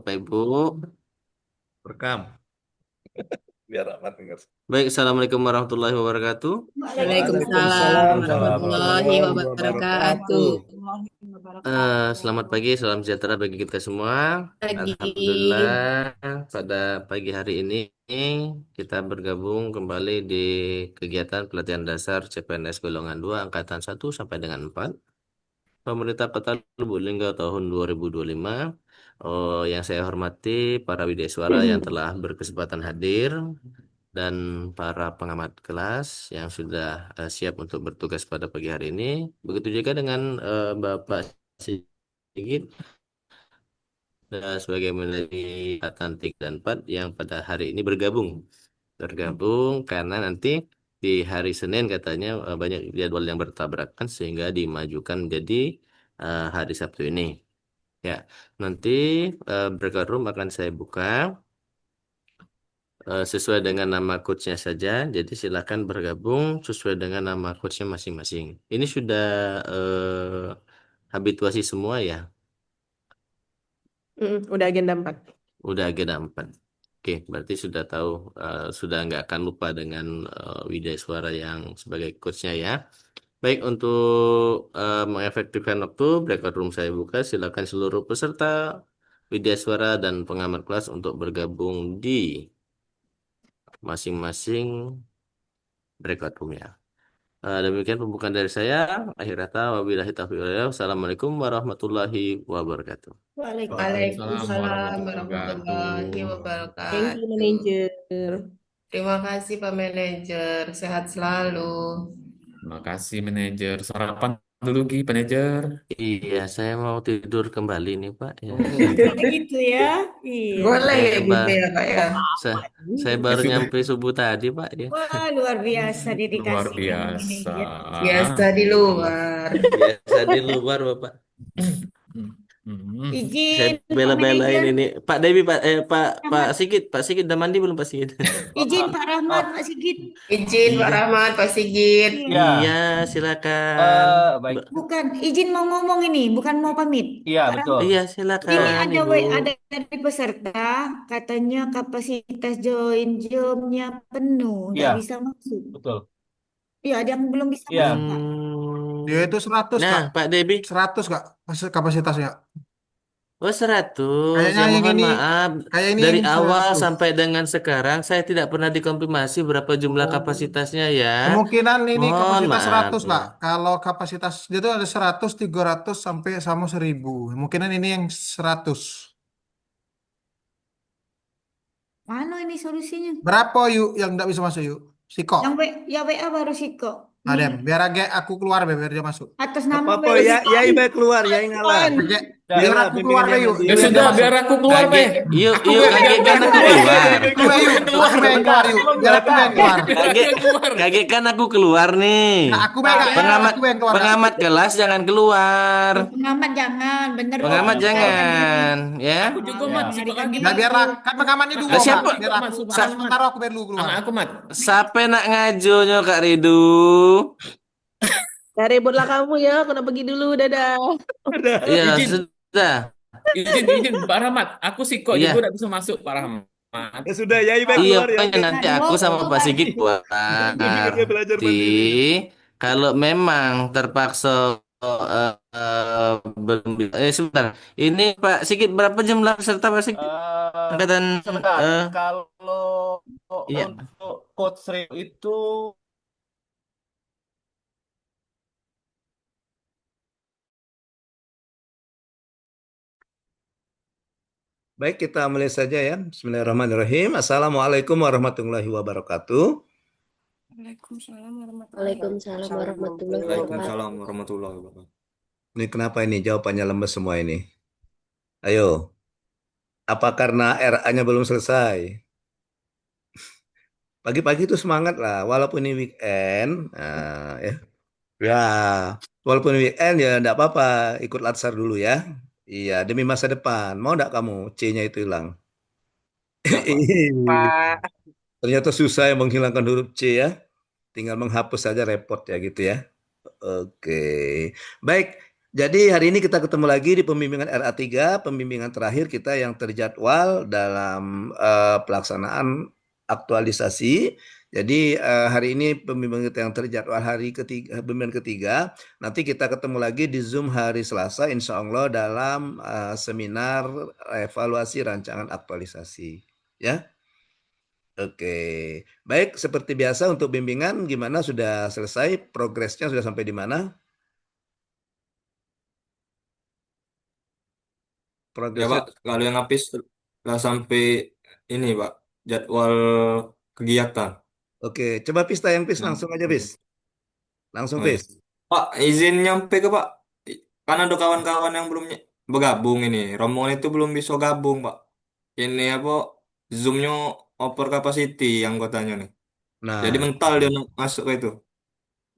Bapak Ibu. Rekam biar aman dengar. Baik, Assalamualaikum warahmatullahi wabarakatuh. Waalaikumsalam Waalaikumsalam warahmatullahi warahmatullahi wabarakatuh. wabarakatuh. Selamat pagi, salam sejahtera bagi kita semua. Alhamdulillah, Pagi. pada pagi hari ini kita bergabung kembali di kegiatan pelatihan dasar CPNS golongan 2 angkatan 1 sampai dengan 4. Pemerintah Kota Lubuk Linggau tahun 2025. Yang saya hormati para widesuara yang telah berkesempatan hadir dan para pengamat kelas yang sudah siap untuk bertugas pada pagi hari ini. Begitu juga dengan Bapak Sigit sebagai manajer angkatan 3 dan 4 yang pada hari ini bergabung. Bergabung karena nanti di hari Senin katanya banyak jadwal yang bertabrakan sehingga dimajukan jadi hari Sabtu ini. Ya, nanti breakout room akan saya buka sesuai dengan nama coachnya saja. Jadi silakan bergabung sesuai dengan nama coachnya masing-masing. Ini sudah habituasi semua ya. Udah agenda 4. Udah agenda 4. Oke, berarti sudah tahu, sudah nggak akan lupa dengan Widya Suara yang sebagai coachnya ya. Baik, untuk mengefektifkan waktu, breakout room saya buka. Silakan seluruh peserta Widya Suara dan pengamat kelas untuk bergabung di masing-masing breakout room ya. Demikian pembukaan dari saya. Akhir kata, wabillahi taufiq wal hidayah. Wassalamualaikum warahmatullahi wabarakatuh. Waalaikumsalam Waalaikumsalam warahmatullahi warahmatullahi wabarakatuh. Thank you, wabarakatuh. manajer. Terima kasih Pak Manajer, sehat selalu. Terima kasih manajer. Sarapan dulu Gi, manajer. Iya, saya mau tidur kembali nih Pak. Ya. Gitu ya. Iya. Boleh Saya, ya gitu ba- ya Pak ya. sa- saya Ya baru sudah, nyampe subuh tadi Pak. Ya. Wah, luar biasa luar dedikasi kamu biasa. manajer. Biasa di luar. Biasa di luar Bapak. Hmm. Saya Izin Pak bela-belain Manajer. ini. Pak Dewi, Pak Rahmat. Sigit. Pak Sigit udah mandi belum Pak Sigit? Izin Pak Rahmat, Pak Sigit. Izin Pak Iya, Rahmat, Pak Sigit. Iya. iya, Ya, silakan. baik. Bukan, izin mau ngomong ini, bukan mau pamit. Iya, Pak betul. Rahmat. Iya, Ini Betul. silakan ada Ibu. ada dari peserta, katanya kapasitas join jamnya penuh, nggak Iya, bisa masuk. betul. Iya, ada yang belum bisa masuk, Iya. Pak. Dia itu 100 Nah, Kak. Pak Debi. 100 Kak kapasitasnya. Oh, 100. Kayaknya Ya, yang mohon ini maaf. kayak ini Dari yang awal 100. sampai dengan sekarang, saya tidak pernah dikonfirmasi berapa jumlah Oh. kapasitasnya ya. Kemungkinan ini Mohon kapasitas maaf 100 ya. Kak. Kalau kapasitas dia itu ada 100, 300 sampai sama 1000. Kemungkinan ini yang 100. Mana ini solusinya? Berapa yuk yang nggak bisa masuk yuk? Siko. Yang ya WA baru sih kok. Nih, Adem, biar agak aku keluar biar dia masuk. atas nama Apa-apa WA. ya, Yai baik keluar, Yai ngalah. Agak, Dah. biar Biarlah aku keluar bimbingan deh yang yuk, mandiri. Ya biar dia sudah, masuk. biar aku keluar, Kage, Be. yuk, Aku yuk, biar kage kan biar aku aku keluar. Aku yuk, aku yang keluar yuk, biar aku yang keluar. Kage, kage kan aku keluar nih. Nah, aku yang Pengamat, aku yang keluar Kak. pengamat kelas jangan keluar. Pengamat jangan, bener kok. Pengamat Nyarikan dulu. jangan, ya. Aku juga, Ya. Mat. Siapa Nyarikan lagi, dulu. Nah, Mat? biarlah kan pengamannya dua Siapa? Kak. Biar Mat, aku subhanallah, Mat. sementara aku biar dulu keluar. Anak aku, Mat. Sampai nak ngajonya Kak Ridu. Ya ributlah kamu ya, aku nak pergi dulu, dadah. Ada. Iya, Izin, sudah. izin, Pak Rahmat. Aku sih kok Iya. juga tidak bisa masuk, Pak Rahmat. Ya sudah, Yai baik Iya, keluar ya. makanya nanti Nah, aku dua sama tuh, Pak Pak. Sigit keluar. Bimbingannya belajar Nanti mandiri. kalau memang terpaksa belum sebentar. Ini Pak Sigit berapa jumlah peserta Pak Sigit? Angkatan Sebentar. eh, Kalau iya. untuk coach Rio itu Baik, kita mulai saja ya. Bismillahirrahmanirrahim. Assalamualaikum warahmatullahi wabarakatuh. Waalaikumsalam warahmatullahi Waalaikumsalam warahmatullahi wabarakatuh. Waalaikumsalam warahmatullahi wabarakatuh. Ini kenapa ini jawabannya lemes semua ini? Ayo, apa karena RA-nya belum selesai? Pagi-pagi itu semangat lah, walaupun ini weekend. Ya, ya, walaupun weekend ya enggak apa-apa, ikut latsar dulu ya. Iya, demi masa depan. Mau enggak kamu C-nya itu hilang? Pak. Ternyata susah ya menghilangkan huruf C ya. Tinggal menghapus saja repot ya gitu ya. Oke. Baik, Jadi hari ini kita ketemu lagi di pembimbingan RA3, pembimbingan terakhir kita yang terjadwal dalam pelaksanaan aktualisasi. Jadi hari ini pembimbingan kita yang terjadwal hari ketiga, pembimbingan ketiga. Nanti kita ketemu lagi di Zoom hari Selasa, insya Allah dalam seminar evaluasi rancangan aktualisasi. Ya, oke. Baik, seperti biasa untuk bimbingan, gimana sudah selesai? Progresnya sudah sampai di mana? Ya Progresnya. Pak, kalau yang habis lah sampai ini Pak, jadwal kegiatan. Oke, coba Pis tayang Pis, Nah, langsung aja Pis. Langsung oh iya. Pis. Pak, izin nyampe ke Pak. Kan ada kawan-kawan yang belum bergabung ini. Rombongan itu belum bisa gabung Pak. Ini apa, Zoom-nya over capacity anggotanya nih. Jadi Nah, mental dia masuk ke itu.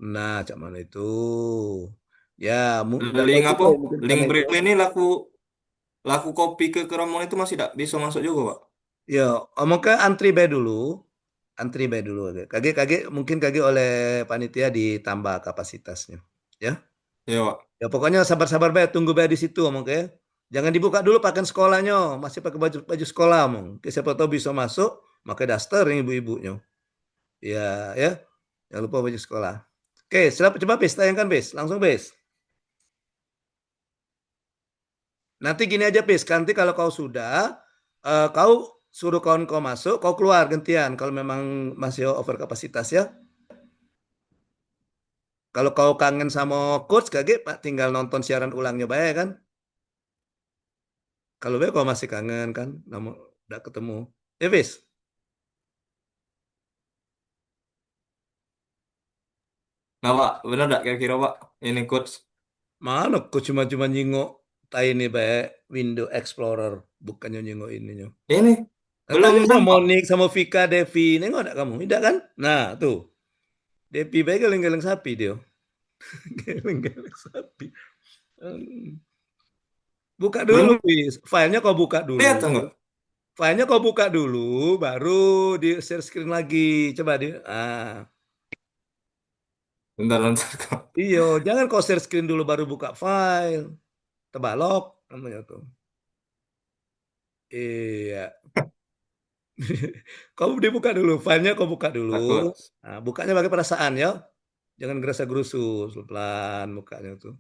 cak mana itu? Ya, nggak tahu Link juga apa? ya, mungkin Link panitia. brief ini laku laku copy ke rombongan itu masih tidak bisa masuk juga Pak. Ya, omong ke antri bay dulu. Antri bay dulu. Mungkin kage oleh panitia ditambah kapasitasnya. Ya. Ya Pak. Ya pokoknya sabar-sabar bay, tunggu bay di situ omong ke. Jangan dibuka dulu pakaian sekolahnya, masih pakai baju sisekolah omong. Siapa tahu bisa masuk, pakai daster yang ibu-ibunya. Ya, ya. Jangan lupa baju sekolah. Oke, coba Pis, tayangkan Pis, langsung Pis. Nanti gini aja Pis, nanti kalau kau sudah, kau suruh kawan kau masuk, kau keluar gantian kalau memang masih over kapasitas ya. Kalau kau kangen sama coach kaget, Pak, tinggal nonton siaran ulangnya baik kan. Kalau baik kau masih kangen kan, namun udah ketemu. Ya Pis. Nah Pak, benar tidak kira-kira Pak? Ini coach. Mana kau cuma nyingok ini baik Window Explorer, bukannya nyingok ininya. Ini Nah, belum tanya sama nampak. Monik, sama Vika, Devi, nengok enggak kamu? Tidak kan? Nah, tuh. Devi baik geleng-geleng sapi dia. Geleng-geleng sapi. Hmm. Buka dulu, Belum Wis. Filenya kau buka dulu. lihat enggak? Filenya kau buka dulu, baru di share screen lagi. Coba di. Bentar kok. Iya, jangan kau share screen dulu baru buka file. Tebalok namanya tuh. Iya. Kau dibuka dulu, filenya kau buka dulu. Takut. Nah, bukanya pakai perasaan ya. Jangan gerasa-gerusu, pelan mukanya tuh.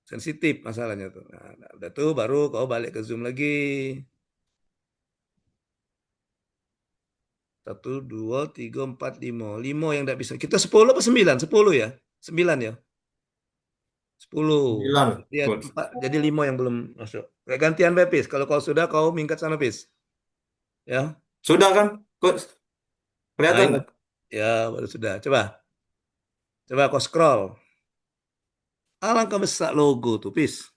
Sensitif masalahnya tuh. Nah, udah tuh baru kau balik ke Zoom lagi. 1, 2, 3, 4, 5. 5 yang tidak bisa. Kita 10 apa 9? 10 ya? 9 ya? 10. 9 Ya, coach. 4. Jadi 5 yang belum masuk. Kayak gantian Bepis. Kalau kau sudah, kau minggat sana, Pis. Ya. Sudah kan coach? Nah, Kelihatan ini. enggak? Ya, baru sudah. Coba. Coba kau scroll. Alangkah besar logo tuh, Pis.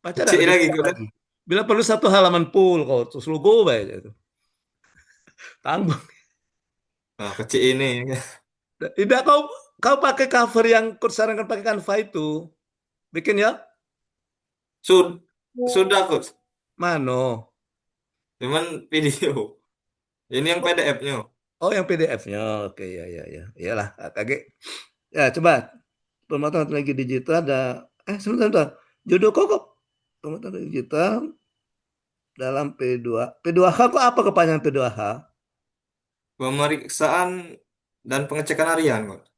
Baca dah Kecil lebih lagi besar coach. lagi. Bila perlu satu halaman full kau terus logo baik itu. Tanggung. Nah, kecil ini. Tidak kau pakai cover yang kau sarankan pakai Canva itu. Bikin ya? Sudah, sudah coach. Mano? Cuman video. Ini yang PDF-nya. Oh, yang PDF-nya. Oke, ya, ya, ya. Iyalah, kaget. Ya, coba. Pemotongan teknologi digital ada. Sebentar. Judul kok. Pemotongan teknologi digital dalam P2. P2H kok apa kepanjangan P2H? Pemeriksaan dan pengecekan harian coach.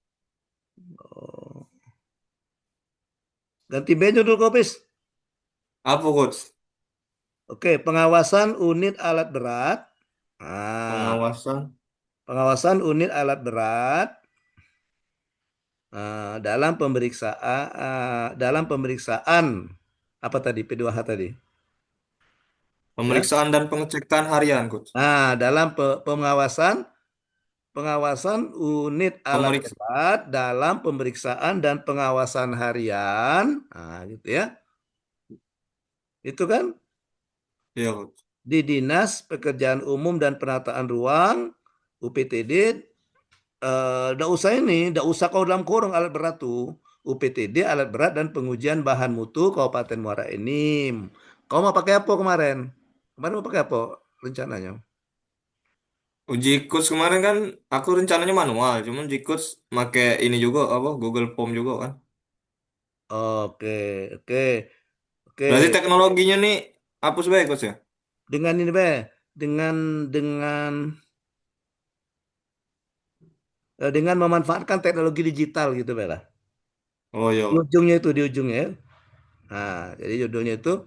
Oh. Ganti B judul kopis. Apa coach? Oke, pengawasan unit alat berat. Pengawasan. Pengawasan unit alat berat dalam pemeriksaan apa tadi P2H tadi? Ya. Pemeriksaan dan pengecekan harian coach. Nah, dalam pengawasan unit alat Pemeriksa. berat dalam pemeriksaan dan pengawasan harian, gitu ya. Itu kan Iya coach. di Dinas Pekerjaan Umum dan Penataan Ruang UPTD. Nggak usah nggak usah kau dalam kurung alat berat tuh. UPTD alat berat dan pengujian bahan mutu Kabupaten Muara Enim. Kau mau pakai apa kemarin? Kemarin mau pakai apa rencananya? Uji coach kemarin kan aku rencananya manual, cuman uji coach make ini juga apa Google Form juga kan. Oke, oke, oke. Berarti teknologinya nih hapus baik coach ya? Dengan ini be, dengan dengan memanfaatkan teknologi digital gitu be lah. Oh iya, Di ujungnya itu, di ujungnya ya. Nah, jadi judulnya itu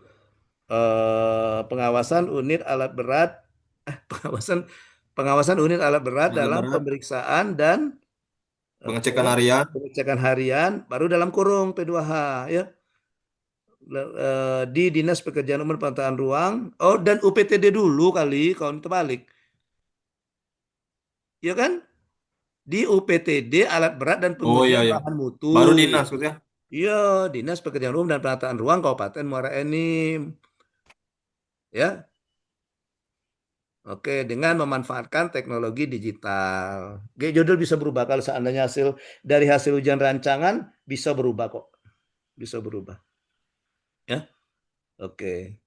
pengawasan unit alat berat, pengawasan pengawasan unit alat berat alat dalam berat, pemeriksaan dan oke, pengecekan harian. pengecekan harian baru dalam kurung P2H ya. Di Dinas Pekerjaan Umum dan Penataan Ruang. Oh, dan UPTD dulu kali kalau terbalik. Ya kan? Di UPTD alat berat dan Oh iya pengujian iya. bahan mutu. Baru dinas coach ya? Iya, Dinas Pekerjaan Umum dan Penataan Ruang Kabupaten Muara Enim. Ya, oke, dengan memanfaatkan teknologi digital. Oke, judul bisa berubah kalau seandainya dari hasil ujian rancangan bisa berubah kok. Bisa berubah. Ya, oke.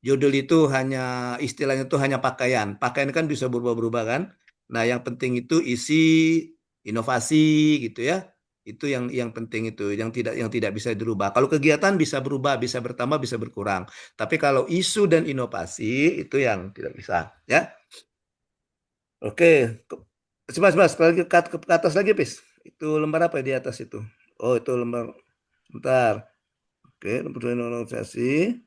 Judul itu hanya istilahnya itu hanya pakaian. Pakaian kan bisa berubah-berubah kan. Nah, yang penting itu isi, inovasi gitu ya. Itu yang penting itu, yang tidak bisa dirubah. Kalau kegiatan bisa berubah, bisa bertambah, bisa berkurang. Tapi kalau isu dan inovasi itu yang tidak bisa, ya. Oke. Coba sekali lagi ke atas lagi, Pis. Itu lembar apa di atas itu? Oh, itu lembar. Bentar. Oke, lembar inovasi.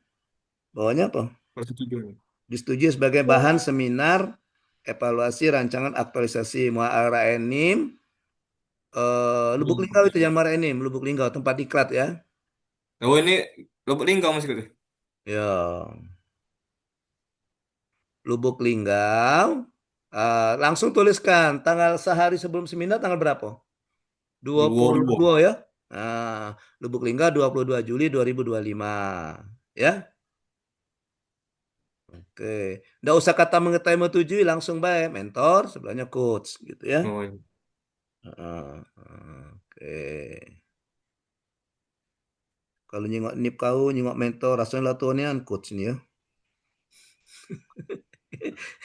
Bawahnya apa? Persetujuan. Disetujui sebagai bahan seminar evaluasi rancangan aktualisasi Muara Enim Lubuk Linggau itu yang Muara Enim, Lubuk Linggau tempat diklat ya. Oh ini Lubuk Linggau mas coach. Ya, Lubuk Linggau. Langsung tuliskan tanggal sehari sebelum seminar tanggal berapa? 22. 22 ya. Nah, Lubuk Linggau 22 Juli 2025 ya. Oke, nggak usah kata mengetahui metujui, langsung baik mentor sebelahnya coach gitu ya. Oh, iya. Oke. Kalau nyengok nip kau, nyengok mentor, rasanya latuanian coach nih ya.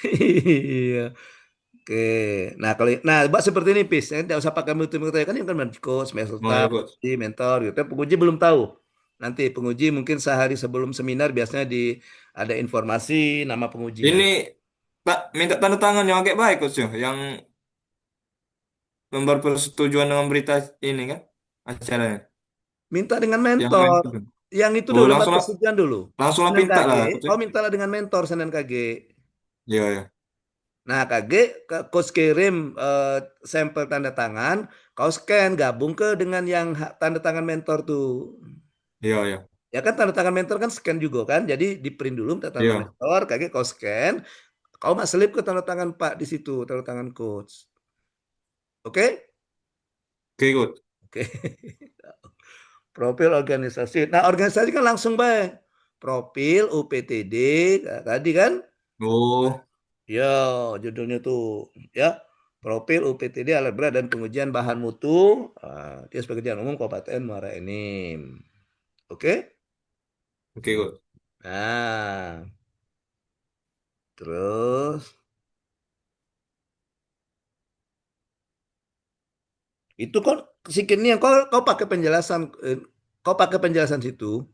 Iya. Oke. Nah, buat seperti ini Pis, ya, tidak usah pakai multi-multi kan ini kan coach, Oh ya peserta, coach. mentor gitu. Penguji belum tahu. Nanti penguji mungkin sehari sebelum seminar biasanya ada informasi nama pengujinya. Ini tak minta tanda tangan yang agak baik coach ya, yang lembar persetujuan dengan berita ini kan acaranya. Minta dengan Yang mentor. itu kan. Yang itu Oh dulu lembar langsung persetujuan dulu. langsung lah Senen minta KG, lah coach ya. kau mintalah dengan mentor Senen KG. Iya ya. Nah, KG coach kirim sampel tanda tangan, kau scan gabung ke dengan yang tanda tangan mentor tuh. Iya ya. Ya kan tanda tangan mentor kan scan juga kan. Jadi di print dulu tanda tangan Iya. mentor, KG kau scan, kau mak selip ke tanda tangan Pak di situ, tanda tangan coach. Oke? Oke coach. Oke. Profil organisasi. Nah, organisasi kan langsung baik. Profil UPTD tadi kan? Oh Ya, judulnya tuh ya. Profil UPTD alat berat dan pengujian bahan mutu. Dia sebagai Pekerjaan Umum Kabupaten Muara Enim. Oke? oke coach. Nah, terus itu kok sikitnya kau pakai penjelasan kau pakai penjelasan situ.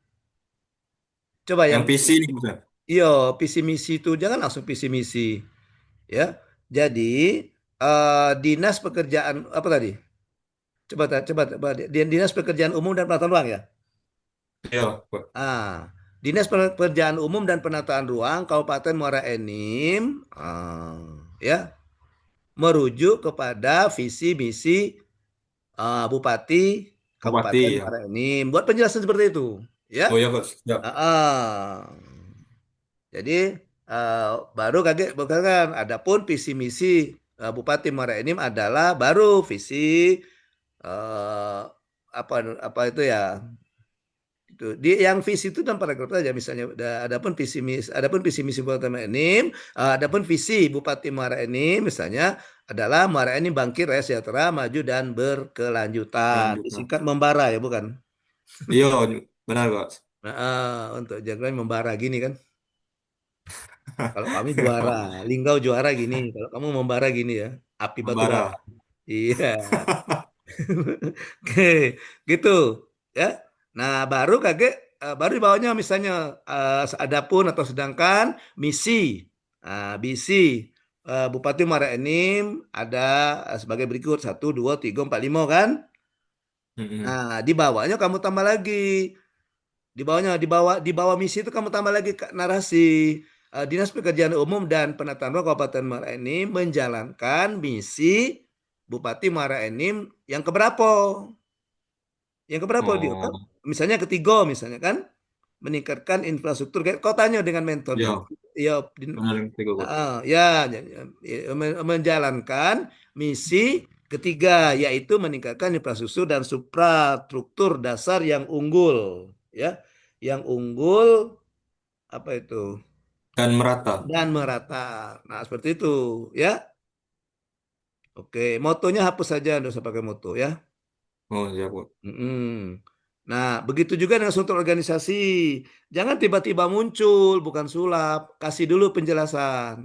Coba Yang yang PC nih coach ya. iya visi misi itu jangan langsung visi misi ya. Jadi dinas pekerjaan apa tadi? Coba Dinas Pekerjaan Umum dan Penataan Ruang ya. Iya coach. Dinas Pekerjaan Umum dan Penataan Ruang Kabupaten Muara Enim ya merujuk kepada visi misi Bupati Bupati Kabupaten ya. Muara Enim. Buat penjelasan seperti itu ya. Oh ya coach. Ya. Jadi baru kaget bukan kan. Adapun visi misi Bupati Muara Enim adalah baru visi eh, apa itu ya itu yang visi itu dan paragraf saja misalnya adapun visi misi Bupati Muara Enim adapun visi Bupati Muara Enim misalnya adalah Muara Enim bangkit raya sejahtera maju dan berkelanjutan Lanjut. disingkat membara ya bukan. Iya benar coach. Untuk jagoan membara gini kan. Kalau kami juara, Linggau juara gini. Kalau kamu membara gini ya, api batu bara. Membara. Iya. Oke, gitu ya. Nah, baru di bawahnya misalnya adapun atau sedangkan misi. Misi Bupati Muara Enim ada sebagai berikut 1, 2, 3, 4, 5 kan? Mm-mm. Nah, di bawahnya kamu tambah lagi. Di bawah misi itu kamu tambah lagi narasi. Dinas Pekerjaan Umum dan Penataan Ruang Kabupaten Muara Enim menjalankan misi Bupati Muara Enim yang keberapa? Yang keberapa dia? Oh, Misalnya ketiga misalnya kan meningkatkan infrastruktur. Kayak kau tanya dengan mentornya. ya, Ya, benar yang ketiga, Coach. menjalankan misi ketiga yaitu meningkatkan infrastruktur dan suprastruktur dasar yang unggul, ya, yang unggul apa itu Dan merata. dan merata. Nah, seperti itu, ya. Oke, motonya hapus saja, nggak usah pakai moto, ya. Oh, siap, Coach. Mm-mm. Nah, begitu juga dengan struktur organisasi. Jangan tiba-tiba muncul, bukan sulap. Kasih dulu penjelasan.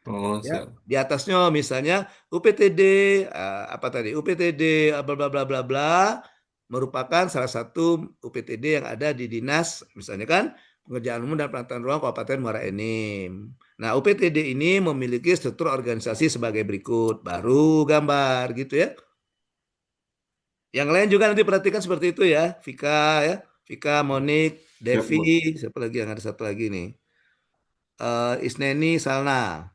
Oh, Ya, siap. di atasnya misalnya UPTD apa tadi? UPTD bla bla bla bla bla merupakan salah satu UPTD yang ada di Dinas misalnya kan Pengerjaan Umum dan Penataan Ruang Kabupaten Muara Enim. Nah, UPTD ini memiliki struktur organisasi sebagai berikut. Baru gambar gitu ya. Yang lain juga nanti perhatikan seperti itu ya. Vika ya. Vika, Monik, Siap, Devi, Coach. siapa lagi yang ada satu lagi nih? Isneni, Salna.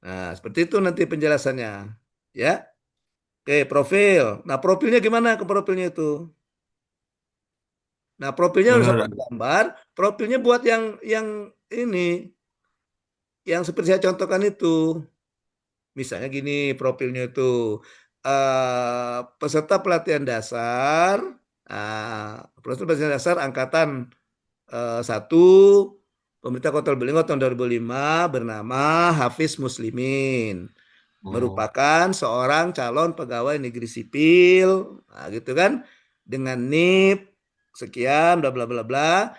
Nah, seperti itu nanti penjelasannya. Ya. Oke, profil. Nah, profilnya gimana ke profilnya itu? Nah, profilnya harus Benar, ada Kak. gambar. Profilnya buat yang ini, yang seperti saya contohkan itu. Misalnya gini, profilnya itu peserta pelatihan dasar, peserta pelatihan dasar angkatan 1 Pemerintah Kota Lubuk tahun 2005 bernama Hafiz Muslimin. Oh, Merupakan seorang calon pegawai negeri sipil, nah, gitu kan, dengan NIP sekian, bla bla bla bla,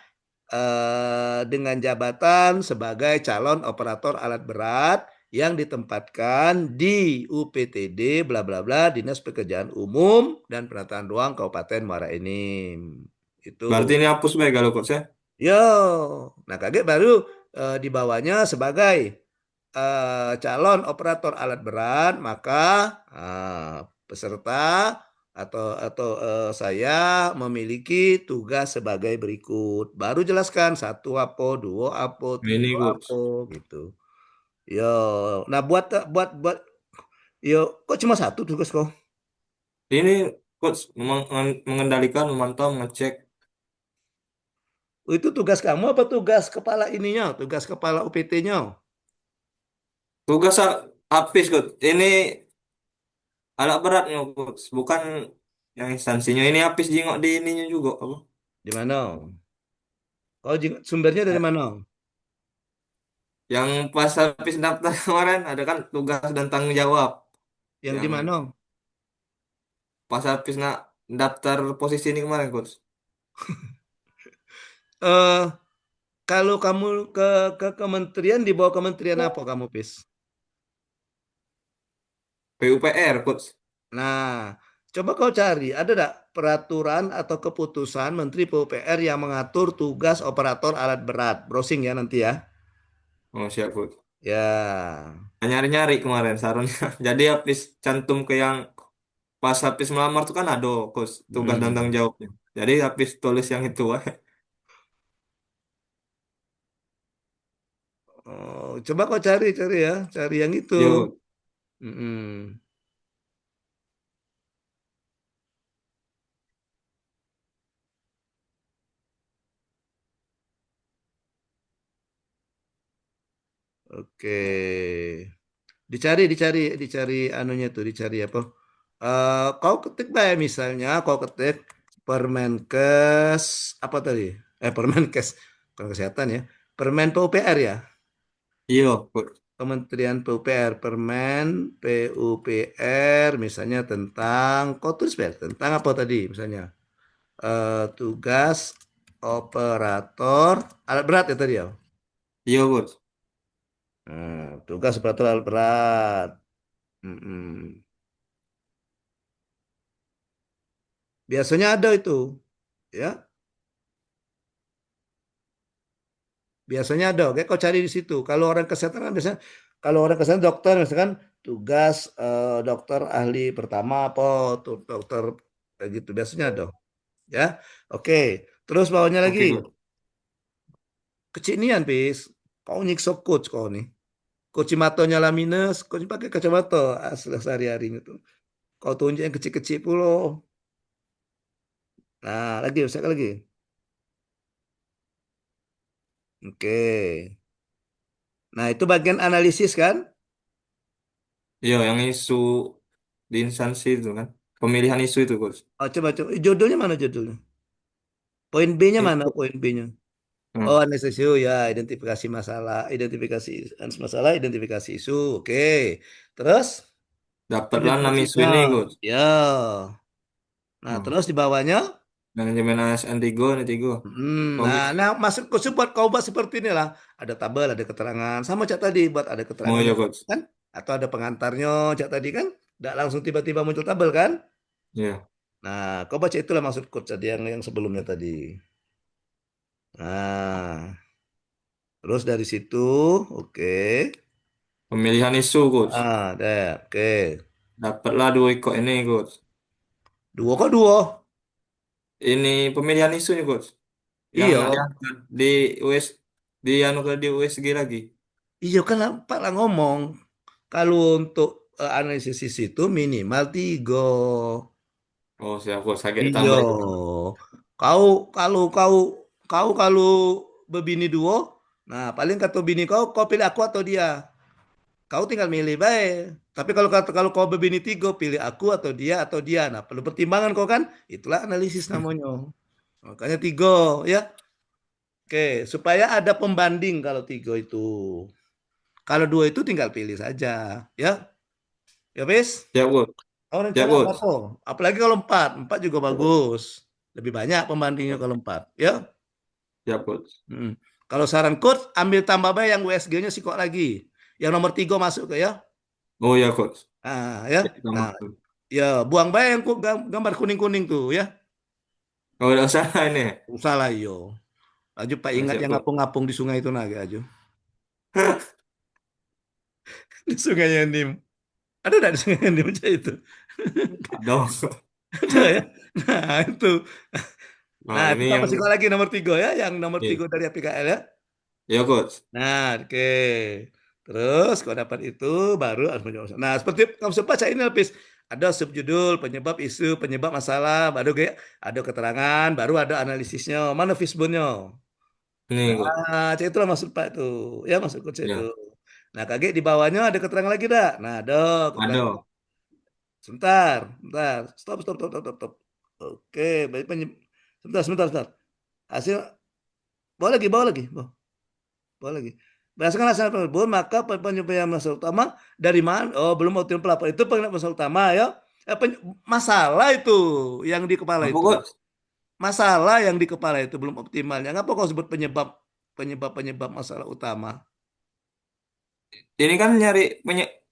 dengan jabatan sebagai calon operator alat berat yang ditempatkan di UPTD, bla bla bla, Dinas Pekerjaan Umum dan Penataan Ruang Kabupaten Muara Enim. berarti Itu. ini hapus baik kalau, Coach ya? Yo, nah kaget baru di bawahnya sebagai calon operator alat berat, maka peserta atau saya memiliki tugas sebagai berikut. Baru jelaskan satu apa, dua apa, Nah, ini, tiga Coach. apa gitu. Yo, nah buat yo kok cuma satu tugas kau? Ini, Coach, mengendalikan, memantau, mengecek. Itu tugas kamu apa tugas kepala ininya, tugas kepala UPT-nya? Tugas habis, Coach. Ini alat beratnya, Coach. Bukan yang instansinya. Ini habis jingok di ininya juga. Apa? Di mana? Kau sumbernya dari mana? Yang pas habis daftar kemarin ada kan tugas dan tanggung jawab. Yang di Yang mana? pas habis nak daftar posisi ini kemarin, Coach. Eh, kalau kamu ke kementerian di bawah kementerian apa kamu, Pis? PUPR, Coach. Nah, coba kau cari, ada tidak peraturan atau keputusan Menteri PUPR yang mengatur tugas operator alat berat? Browsing ya nanti ya. Oh, siap, Coach. Ya. Nyari-nyari kemarin sarannya. Jadi habis cantum ke yang pas habis melamar tuh kan ada, Coach, tugas dan tanggung Mm. jawabnya. Jadi habis tulis yang itu. Oh, coba kau cari ya, cari yang itu. Yo, Mm-mm. Oke. Dicari anunya tuh, dicari apa? Kau ketik baik misalnya, kau ketik Permenkes apa tadi? Permenkes, bukan kesehatan ya. Permen PUPR ya. iya, Coach. Kementerian PUPR, Permen PUPR, misalnya tentang, kau tulis baik, tentang apa tadi? Misalnya tugas operator alat berat ya tadi ya. Iya, Coach. Tugas operator alat berat. Mm-mm. Biasanya ada itu. Ya, biasanya ada. Oke, kau cari di situ. Kalau orang kesehatan kan biasanya, kalau orang kesehatan dokter misalkan tugas dokter ahli pertama apa tuh dokter kayak gitu biasanya ada. Ya, oke. Terus bawahnya lagi. Oke, coach. Kecil nian, Pis. Kau nyiksa coach kau nih. Coach mata nyala minus, coach pakai kacamata asli sehari-harinya tuh. Kau tunjuk yang kecil-kecil pula. Nah, lagi, saya lagi. Oke. Nah, itu bagian analisis kan? Iya, yang isu di instansi itu kan. Pemilihan isu itu, coach. Oh, coba. Judulnya mana judulnya? Poin B-nya mana Itu. poin B-nya? Oh, Hmm. analisis isu ya, identifikasi masalah, identifikasi isu. Oke. Terus Dapatlah 6 isu penyebab-penyebabnya. ini, coach. Ya. Nah, Hmm. terus di bawahnya. Manajemen ASN Tigo nih, Tigo. Nah, Komisi. masuk ke buat kau buat seperti inilah. Ada tabel, ada keterangan. Sama cak tadi buat ada Oh keterangannya iya, coach. kan? Atau ada pengantarnya cak tadi kan? Tidak langsung tiba-tiba muncul tabel kan? Iya. Nah, kau baca itulah maksud coach tadi yang sebelumnya tadi. Nah, terus dari situ, oke. Pemilihan isu, coach. Ah, deh, oke. Dapatlah 2 ikut ini, coach. Dua kok dua. Ini pemilihan isu nih, coach. Yang Iya, nak diangkat di US di anu ke di USG lagi. iya kan Pak lah ngomong. Kalau untuk analisis itu minimal tiga. Oh, siap, coach. Agak Iya. tambah itu. Kau kalau berbini dua, nah paling kata bini kau pilih aku atau dia. Kau tinggal milih baik. Tapi kalau kau berbini tiga, pilih aku atau dia atau dia. Nah, perlu pertimbangan kau kan? Itulah analisis namanya. Makanya tiga, ya. Oke, supaya ada pembanding kalau tiga itu. Kalau dua itu tinggal pilih saja, ya. Ya, wis. Siap, coach. Kau Siap, rencana apa coach. tuh? Apalagi kalau empat, empat juga bagus. Lebih banyak pembandingnya kalau empat, ya. Siap, coach. Mm. Kalau saran coach, ambil tambah baik yang USG-nya sikok lagi. Yang nomor 3 masuk ke ya. Oh iya, coach. Nah, ya. Tambah. Nah, ya buang baik yang gambar kuning-kuning tuh ya. Oh, udah usah ini. Usah lah yo. Aju Pak Nah, ingat siap, yang coach. ngapung-ngapung di sungai itu naga aju. Di sungai yang dim. Ada enggak di sungai yang dim aja itu? Aduh. Ada ya. Nah, itu. Nah, Nah, itu ini yang tambah sikok lagi nomor 3 ya, yang nomor 3 iya. dari APKL ya. Ya, coach. Nah, oke. Terus kalau dapat itu baru harus menjawab. Nah, seperti kamu sempat baca ini Lapis. Ada subjudul, penyebab isu, penyebab masalah, baru kayak ada keterangan, baru ada analisisnya. Mana fishbone-nya? Ini, coach. Nah, cek itulah maksud Pak itu. Ya, maksud coach itu. Ya. Nah, kaget di bawahnya ada keterangan lagi dah. Nah, ada keterangan. Ada. Sebentar, sebentar. Stop. Oke, baik sebentar. Hasil bawa lagi. Berdasarkan hasil tersebut, maka penyampaian masalah utama dari mana? Oh, belum optimal pelapor. Itu masalah utama ya. Masalah itu yang di kepala Apa, itu. coach? Masalah yang di kepala itu belum optimalnya. Ngapa kau sebut penyebab masalah utama? Ini kan nyari